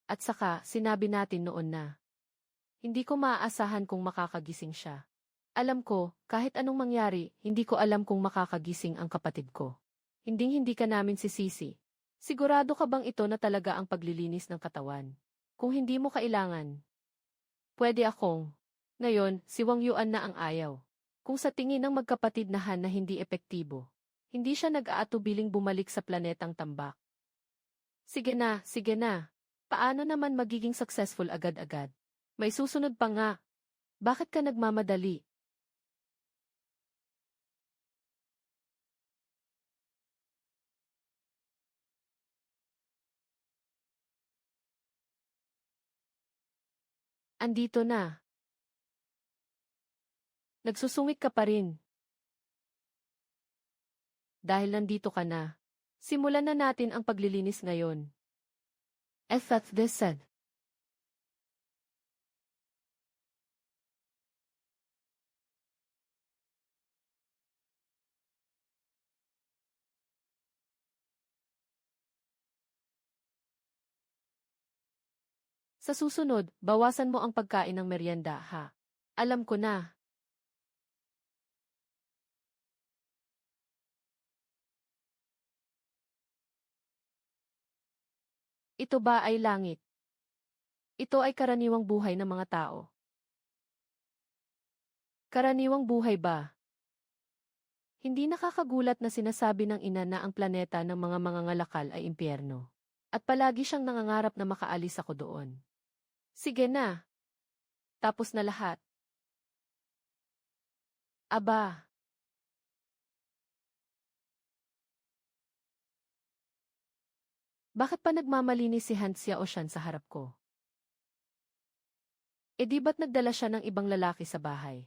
At saka, sinabi natin noon na. Hindi ko maaasahan kung makakagising siya. Alam ko, kahit anong mangyari, hindi ko alam kung makakagising ang kapatid ko. Hinding-hindi ka namin sisisi. Sigurado ka bang ito na talaga ang paglilinis ng katawan? Kung hindi mo kailangan, pwede akong. Ngayon, si Wang Yuan na ang ayaw. Kung sa tingin ng magkapatid na Han na hindi epektibo, hindi siya nag-aatubiling bumalik sa planetang tambak. Sige na, sige na. Paano naman magiging successful agad-agad? May susunod pa nga. Bakit ka nagmamadali? Andito na. Nagsusungit ka pa rin. Dahil nandito ka na. Simulan na natin ang paglilinis ngayon. That's this said. Sa susunod, bawasan mo ang pagkain ng merienda, ha? Alam ko na. Ito ba ay langit? Ito ay karaniwang buhay ng mga tao. Karaniwang buhay ba? Hindi nakakagulat na sinasabi ng ina na ang planeta ng mga mangangalakal ay impyerno. At palagi siyang nangangarap na makaalis ako doon. Sige na. Tapos na lahat. Aba, bakit pa nagmamalinis si Han Xiaoshan sa harap ko? E di ba't nagdala siya ng ibang lalaki sa bahay?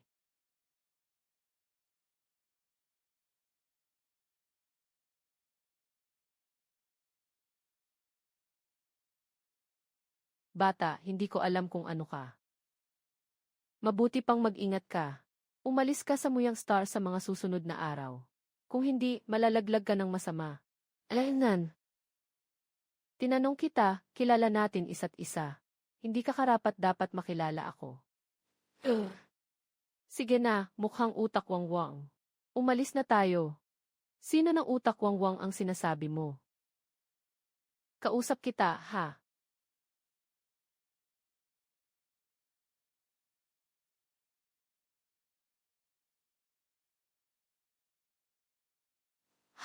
Bata, hindi ko alam kung ano ka. Mabuti pang mag-ingat ka. Umalis ka sa Muyang Star sa mga susunod na araw. Kung hindi, malalaglag ka ng masama. Alainan. Tinanong kita, kilala natin isa't isa. Hindi ka karapat dapat makilala ako. Ugh. Sige na, mukhang utak wangwang. Umalis na tayo. Sino ng utak wangwang ang sinasabi mo? Kausap kita, ha?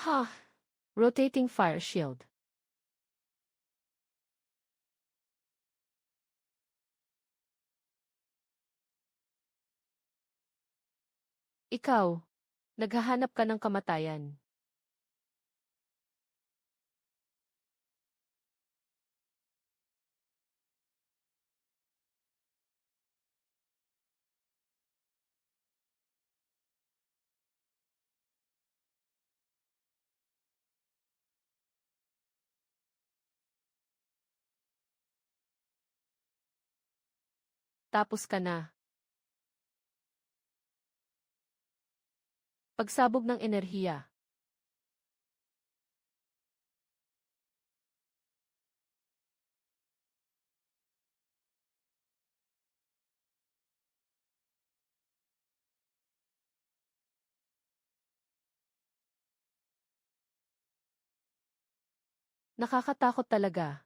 Ha? Rotating fire shield. Ikaw, naghahanap ka ng kamatayan. Tapos ka na. Pagsabog ng enerhiya. Nakakatakot talaga.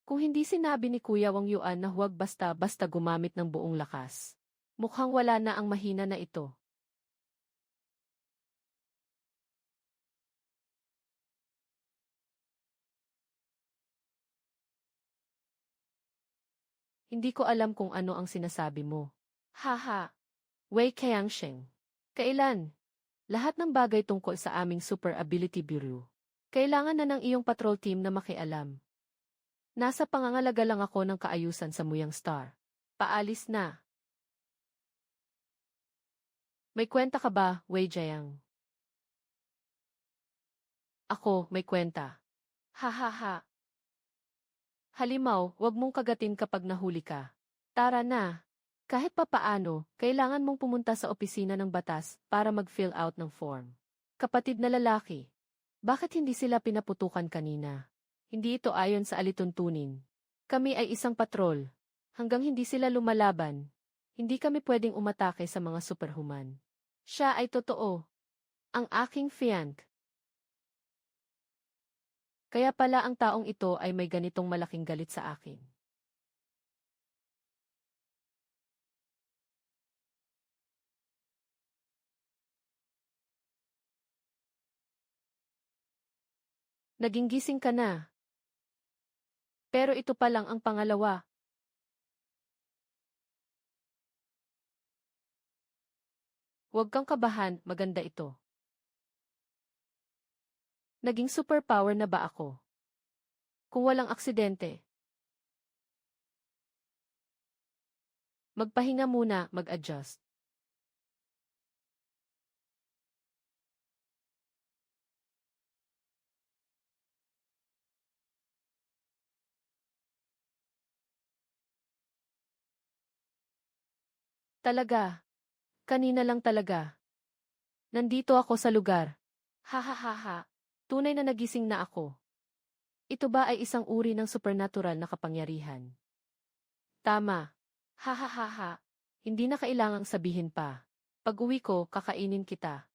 Kung hindi sinabi ni Kuya Wang Yuan na huwag basta-basta gumamit ng buong lakas. Mukhang wala na ang mahina na ito. Hindi ko alam kung ano ang sinasabi mo. Haha. Wei Qiangsheng. Kailan? Lahat ng bagay tungkol sa aming Super Ability Bureau. Kailangan na ng iyong patrol team na makialam. Nasa pangangalaga lang ako ng kaayusan sa Muyang Star. Paalis na. May kwenta ka ba, Wei Jiang? Ako, may kwenta. Ha. Halimaw, wag mong kagatin kapag nahuli ka. Tara na. Kahit papaano, kailangan mong pumunta sa opisina ng batas para mag-fill out ng form. Kapatid na lalaki. Bakit hindi sila pinaputukan kanina? Hindi ito ayon sa alituntunin. Kami ay isang patrol. Hanggang hindi sila lumalaban, hindi kami pwedeng umatake sa mga superhuman. Siya ay totoo. Ang aking fiancé. Kaya pala ang taong ito ay may ganitong malaking galit sa akin. Naging gising ka na. Pero ito pa lang ang pangalawa. Huwag kang kabahan, maganda ito. Naging superpower na ba ako? Kung walang aksidente. Magpahinga muna, mag-adjust. Talaga. Kanina lang talaga. Nandito ako sa lugar. Ha. Tunay na nagising na ako. Ito ba ay isang uri ng supernatural na kapangyarihan? Tama. Ha. Hindi na kailangang sabihin pa. Pag-uwi ko, kakainin kita.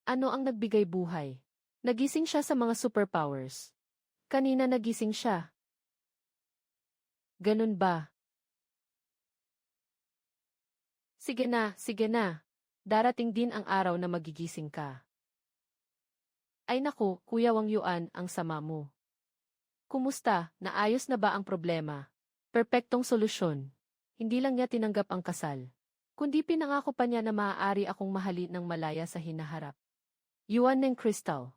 Ano ang nagbigay buhay? Nagising siya sa mga superpowers. Kanina nagising siya. Ganun ba? Sige na. Darating din ang araw na magigising ka. Ay naku, Kuya Wang Yuan, ang sama mo. Kumusta? Naayos na ba ang problema? Perpektong solusyon. Hindi lang niya tinanggap ang kasal. Kundi pinangako pa niya na maaari akong mahalin ng malaya sa hinaharap. Yuan ng Crystal.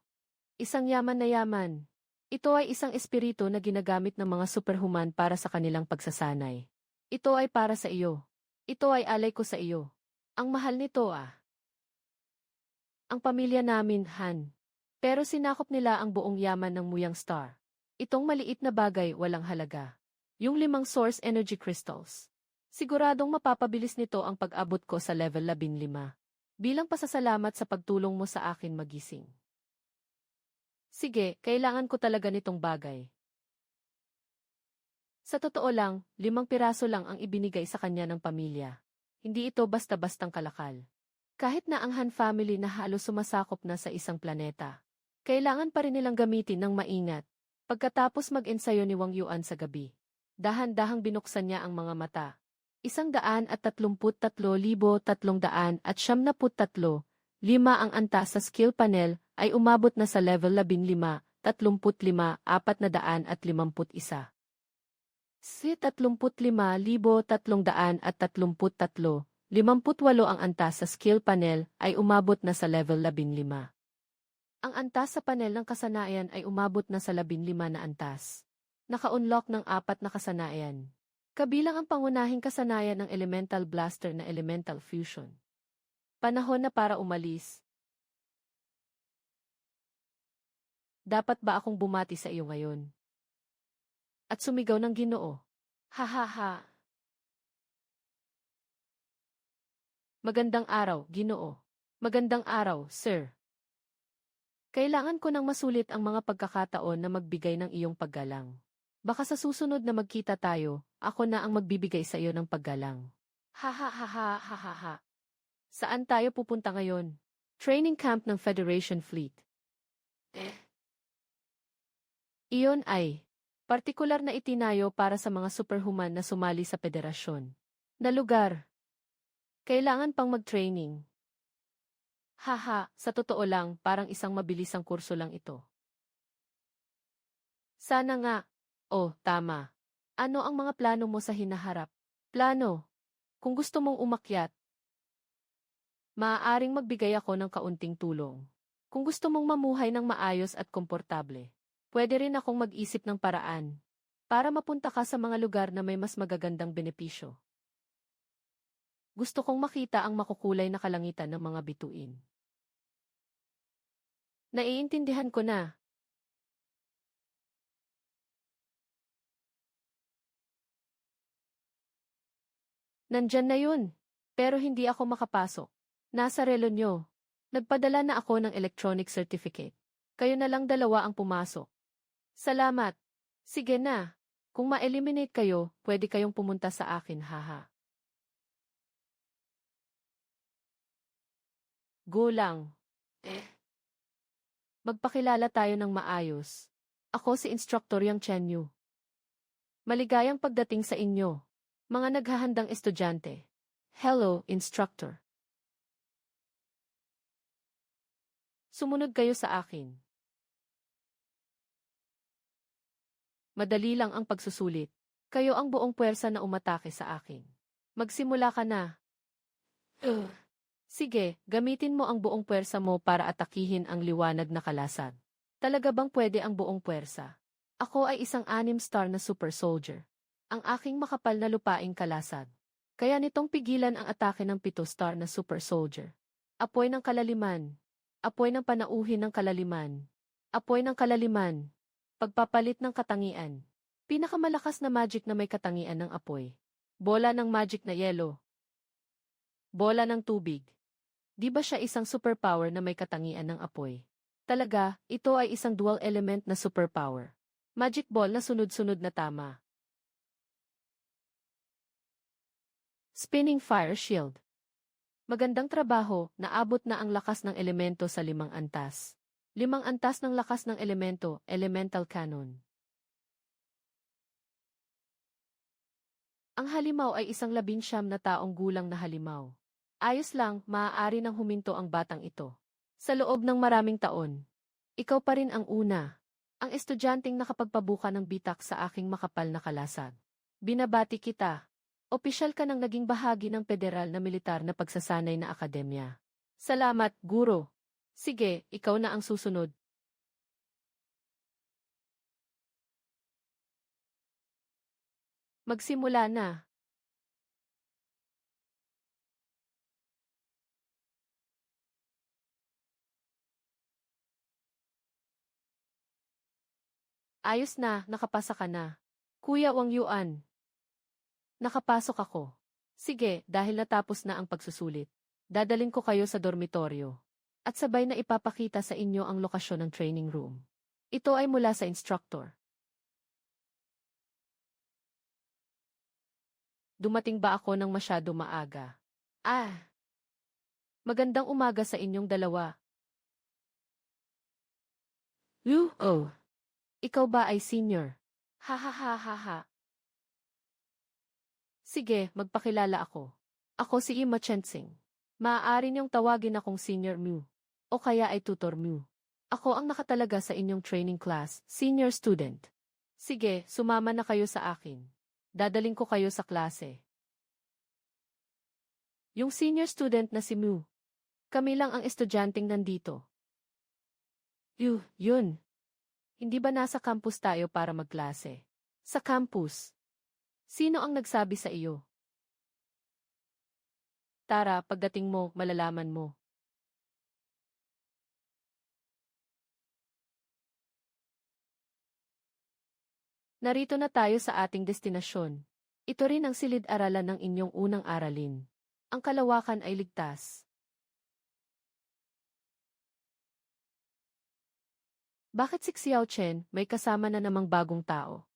Isang yaman na yaman. Ito ay isang espiritu na ginagamit ng mga superhuman para sa kanilang pagsasanay. Ito ay para sa iyo. Ito ay alay ko sa iyo. Ang mahal nito Ang pamilya namin, Han. Pero sinakop nila ang buong yaman ng Muyang Star. Itong maliit na bagay walang halaga. Yung 5 source energy crystals. Siguradong mapapabilis nito ang pag-abot ko sa level 15. Bilang pasasalamat sa pagtulong mo sa akin magising. Sige, kailangan ko talaga nitong bagay. Sa totoo lang, 5 piraso lang ang ibinigay sa kanya ng pamilya. Hindi ito basta-bastang kalakal. Kahit na ang Han family na halos sumasakop na sa isang planeta. Kailangan pa rin nilang gamitin ng maingat. Pagkatapos mag-ensayo ni Wang Yuan sa gabi, dahan-dahang binuksan niya ang mga mata. 133,373, 5 ang antas sa skill panel ay umabot na sa level 15, 35, 451. Si 35,333, 58 ang antas sa skill panel ay umabot na sa level 15. Ang antas sa panel ng kasanayan ay umabot na sa 15 na antas. Naka-unlock ng 4 na kasanayan. Kabilang ang pangunahing kasanayan ng Elemental Blaster na Elemental Fusion. Panahon na para umalis. Dapat ba akong bumati sa iyo ngayon? At sumigaw ng Ginoo. Ha. Magandang araw, Ginoo. Magandang araw, sir. Kailangan ko nang masulit ang mga pagkakataon na magbigay ng iyong paggalang. Baka sa susunod na magkita tayo, ako na ang magbibigay sa iyo ng paggalang. Ha. Saan tayo pupunta ngayon? Training camp ng Federation Fleet. Iyon ay, Partikular na itinayo para sa mga superhuman na sumali sa federasyon. Na lugar. Kailangan pang mag-training. Haha, sa totoo lang, parang isang mabilisang kurso lang ito. Sana nga. Oh, tama. Ano ang mga plano mo sa hinaharap? Plano. Kung gusto mong umakyat, maaaring magbigay ako ng kaunting tulong. Kung gusto mong mamuhay ng maayos at komportable, pwede rin akong mag-isip ng paraan para mapunta ka sa mga lugar na may mas magagandang benepisyo. Gusto kong makita ang makukulay na kalangitan ng mga bituin. Naiintindihan ko na. Nandyan na yun. Pero hindi ako makapasok. Nasa relo nyo. Nagpadala na ako ng electronic certificate. Kayo na lang dalawa ang pumasok. Salamat. Sige na. Kung ma-eliminate kayo, pwede kayong pumunta sa akin, haha. Go lang. Magpakilala tayo ng maayos. Ako si Instructor Yang Chenyu. Maligayang pagdating sa inyo, mga naghahandang estudyante. Hello, Instructor. Sumunod kayo sa akin. Madali lang ang pagsusulit. Kayo ang buong puwersa na umatake sa akin. Magsimula ka na. Sige, gamitin mo ang buong puwersa mo para atakihin ang liwanag na kalasag. Talaga bang pwede ang buong puwersa? Ako ay isang 6-star na super soldier. Ang aking makapal na lupaing kalasag. Kaya nitong pigilan ang atake ng 7-star na super soldier. Apoy ng kalaliman. Apoy ng panauhin ng kalaliman. Apoy ng kalaliman. Pagpapalit ng katangian. Pinakamalakas na magic na may katangian ng apoy. Bola ng magic na yelo. Bola ng tubig. Di ba siya isang superpower na may katangian ng apoy? Talaga, ito ay isang dual element na superpower. Magic ball na sunod-sunod na tama. Spinning fire shield. Magandang trabaho, naabot na ang lakas ng elemento sa 5 antas. 5 antas ng lakas ng elemento, elemental cannon. Ang halimaw ay isang 19 na taong gulang na halimaw. Ayos lang, maaari nang huminto ang batang ito. Sa loob ng maraming taon, ikaw pa rin ang una. Ang estudyanteng nakapagpabuka ng bitak sa aking makapal na kalasag. Binabati kita. Opisyal ka nang naging bahagi ng federal na militar na pagsasanay na akademya. Salamat, guro. Sige, ikaw na ang susunod. Magsimula na. Ayos na, nakapasa ka na. Kuya Wang Yuan. Nakapasok ako. Sige, dahil natapos na ang pagsusulit. Dadalhin ko kayo sa dormitoryo. At sabay na ipapakita sa inyo ang lokasyon ng training room. Ito ay mula sa instructor. Dumating ba ako ng masyado maaga? Magandang umaga sa inyong dalawa. Oh. Ikaw ba ay senior? Ha ha ha ha ha. Sige, magpakilala ako. Ako si Ima Chensing. Maaari niyong tawagin akong Senior Mu. O kaya ay Tutor Mu. Ako ang nakatalaga sa inyong training class, senior student. Sige, sumama na kayo sa akin. Dadaling ko kayo sa klase. Yung senior student na si Mu. Kami lang ang estudyanteng nandito. Yun. Hindi ba nasa campus tayo para magklase? Sa campus. Sino ang nagsabi sa iyo? Tara, pagdating mo, malalaman mo. Narito na tayo sa ating destinasyon. Ito rin ang silid-aralan ng inyong unang aralin. Ang kalawakan ay ligtas. Bakit si Xiao Chen may kasama na namang bagong tao?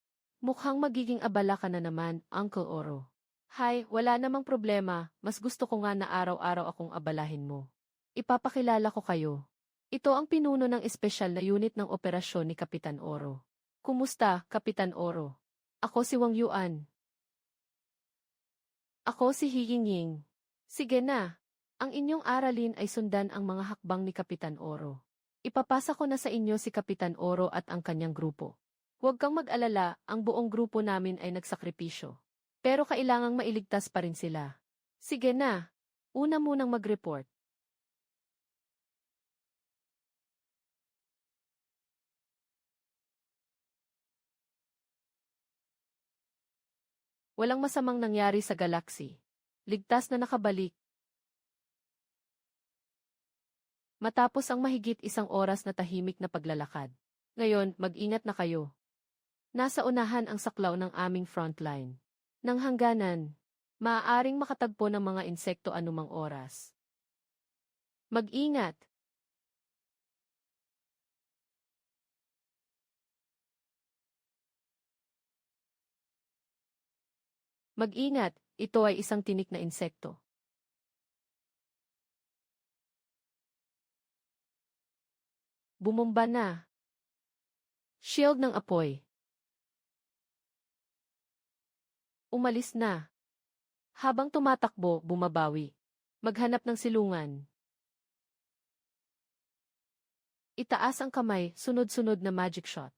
Mukhang magiging abala ka na naman, Uncle Oro. Hay, wala namang problema, mas gusto ko nga na araw-araw akong abalahin mo. Ipapakilala ko kayo. Ito ang pinuno ng espesyal na unit ng operasyon ni Kapitan Oro. Kumusta, Kapitan Oro? Ako si Wang Yuan. Ako si He Yingying. Sige na. Ang inyong aralin ay sundan ang mga hakbang ni Kapitan Oro. Ipapasa ko na sa inyo si Kapitan Oro at ang kanyang grupo. Huwag kang mag-alala, ang buong grupo namin ay nagsakripisyo. Pero kailangang mailigtas pa rin sila. Sige na. Una munang mag-report. Walang masamang nangyari sa galaxy. Ligtas na nakabalik. Matapos ang mahigit 1 oras na tahimik na paglalakad. Ngayon, mag-ingat na kayo. Nasa unahan ang saklaw ng aming frontline. Nang hangganan, maaaring makatagpo ng mga insekto anumang oras. Mag-ingat! Mag-ingat, ito ay isang tinik na insekto. Bumomba na. Shield ng apoy. Umalis na. Habang tumatakbo, bumabawi. Maghanap ng silungan. Itaas ang kamay, sunod-sunod na magic shot.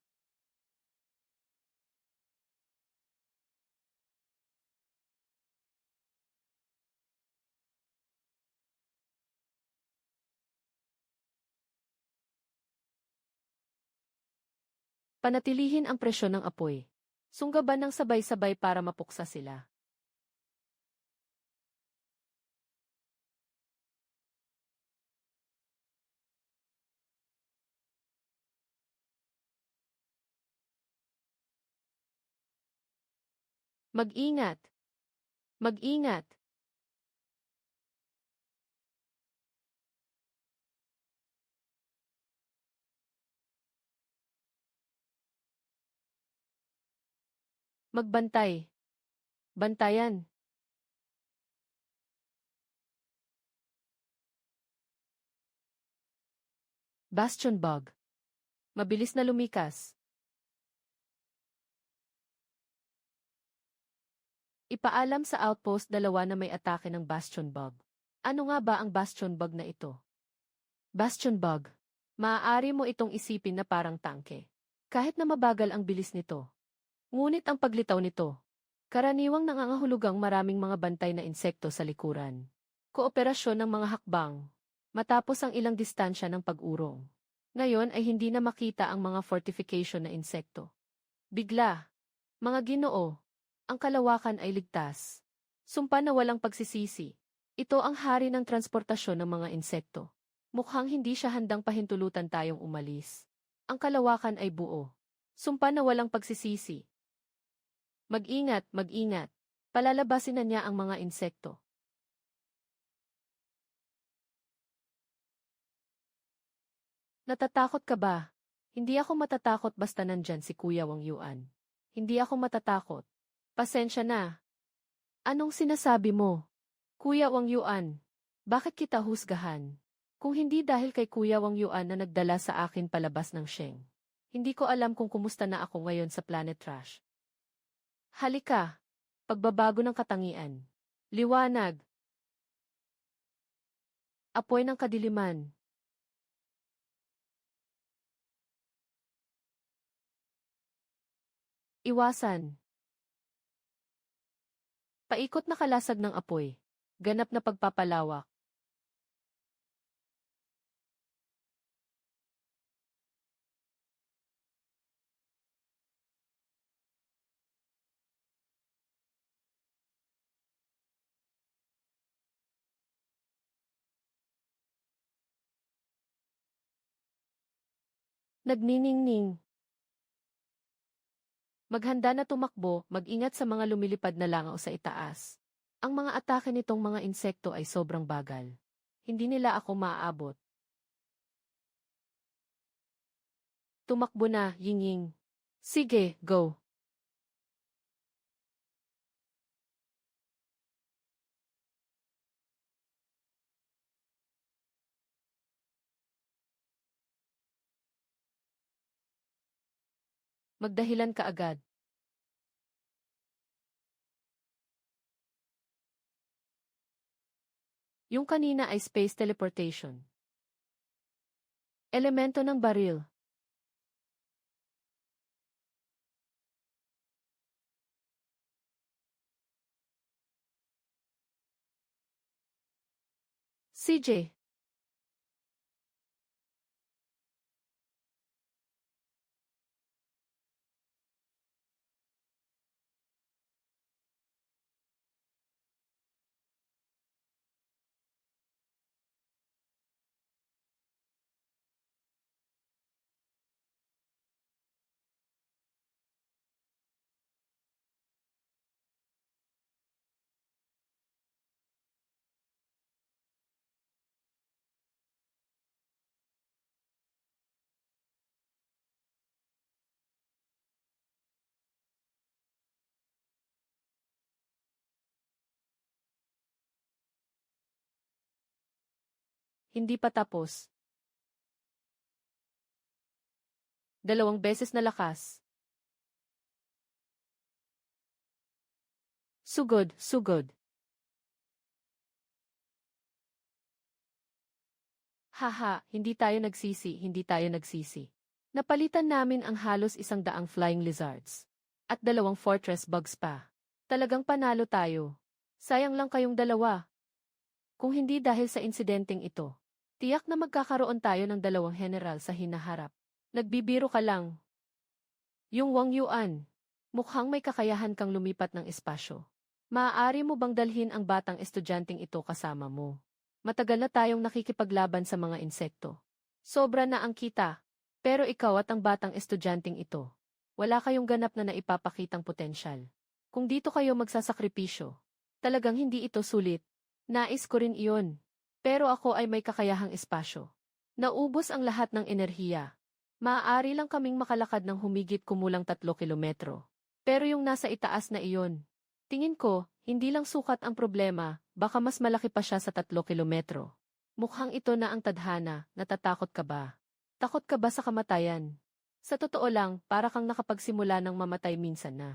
Panatilihin ang presyon ng apoy. Sunggaban ng sabay-sabay para mapuksa sila. Mag-ingat! Mag-ingat! Magbantay. Bantayan. Bastion bug. Mabilis na lumikas. Ipaalam sa outpost 2 na may atake ng Bastion bug. Ano nga ba ang Bastion bug na ito? Bastion bug. Maaari mo itong isipin na parang tangke. Kahit na mabagal ang bilis nito. Ngunit ang paglitaw nito, karaniwang nangangahulugang maraming mga bantay na insekto sa likuran. Kooperasyon ng mga hakbang. Matapos ang ilang distansya ng pag-urong. Ngayon ay hindi na makita ang mga fortification na insekto. Bigla. Mga Ginoo. Ang kalawakan ay ligtas. Sumpa na walang pagsisisi. Ito ang hari ng transportasyon ng mga insekto. Mukhang hindi siya handang pahintulutan tayong umalis. Ang kalawakan ay buo. Sumpa na walang pagsisisi. Mag-ingat, mag-ingat. Palalabasin na niya ang mga insekto. Natatakot ka ba? Hindi ako matatakot basta nandyan si Kuya Wang Yuan. Hindi ako matatakot. Pasensya na. Anong sinasabi mo? Kuya Wang Yuan, bakit kita husgahan? Kung hindi dahil kay Kuya Wang Yuan na nagdala sa akin palabas ng Sheng. Hindi ko alam kung kumusta na ako ngayon sa Planet Trash. Halika. Pagbabago ng katangian. Liwanag. Apoy ng kadiliman. Iwasan. Paikot na kalasag ng apoy. Ganap na pagpapalawak. Nagniningning. Maghanda na tumakbo, mag-ingat sa mga lumilipad na langaw sa itaas. Ang mga atake nitong mga insekto ay sobrang bagal. Hindi nila ako maaabot. Tumakbo na, Yingying. Sige, go. Magdahilan ka agad. Yung kanina ay space teleportation. Elemento ng baril. CJ. Hindi pa tapos. 2 beses na lakas. Sugod, sugod. Haha, hindi tayo nagsisi, hindi tayo nagsisi. Napalitan namin ang halos 100 flying lizards. At 2 fortress bugs pa. Talagang panalo tayo. Sayang lang kayong dalawa. Kung hindi dahil sa insidenteng ito, tiyak na magkakaroon tayo ng 2 general sa hinaharap. Nagbibiro ka lang. Yung Wang Yuan, mukhang may kakayahan kang lumipat ng espasyo. Maaari mo bang dalhin ang batang estudyanteng ito kasama mo? Matagal na tayong nakikipaglaban sa mga insekto. Sobra na ang kita. Pero ikaw at ang batang estudyanteng ito, wala kayong ganap na naipapakitang potensyal. Kung dito kayo magsasakripisyo, talagang hindi ito sulit. Nais ko rin iyon. Pero ako ay may kakayahang espasyo. Naubos ang lahat ng enerhiya. Maaari lang kaming makalakad ng humigit kumulang 3 kilometro. Pero yung nasa itaas na iyon, tingin ko, hindi lang sukat ang problema, baka mas malaki pa siya sa 3 kilometro. Mukhang ito na ang tadhana, natatakot ka ba? Takot ka ba sa kamatayan? Sa totoo lang, para kang nakapagsimula ng mamatay minsan na.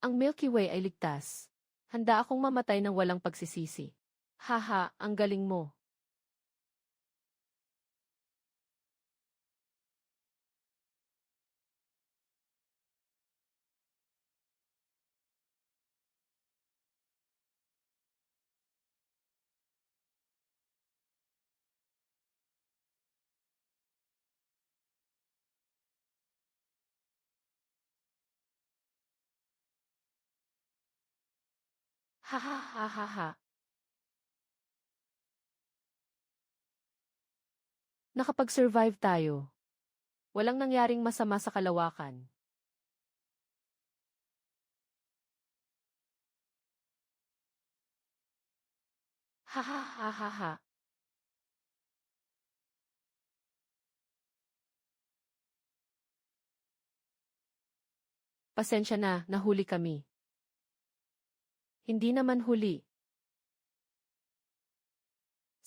Ang Milky Way ay ligtas. Handa akong mamatay ng walang pagsisisi. Haha, ang galing mo. Haha, haha. Nakapag-survive tayo. Walang nangyaring masama sa kalawakan. Haha, haha. Pasensya na, nahuli kami. Hindi naman huli.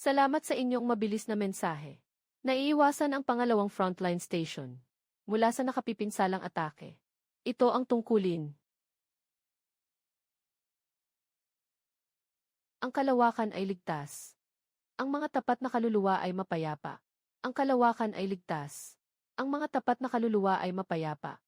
Salamat sa inyong mabilis na mensahe. Naiiwasan ang pangalawang frontline station. Mula sa nakapipinsalang atake. Ito ang tungkulin. Ang kalawakan ay ligtas. Ang mga tapat na kaluluwa ay mapayapa. Ang kalawakan ay ligtas. Ang mga tapat na kaluluwa ay mapayapa.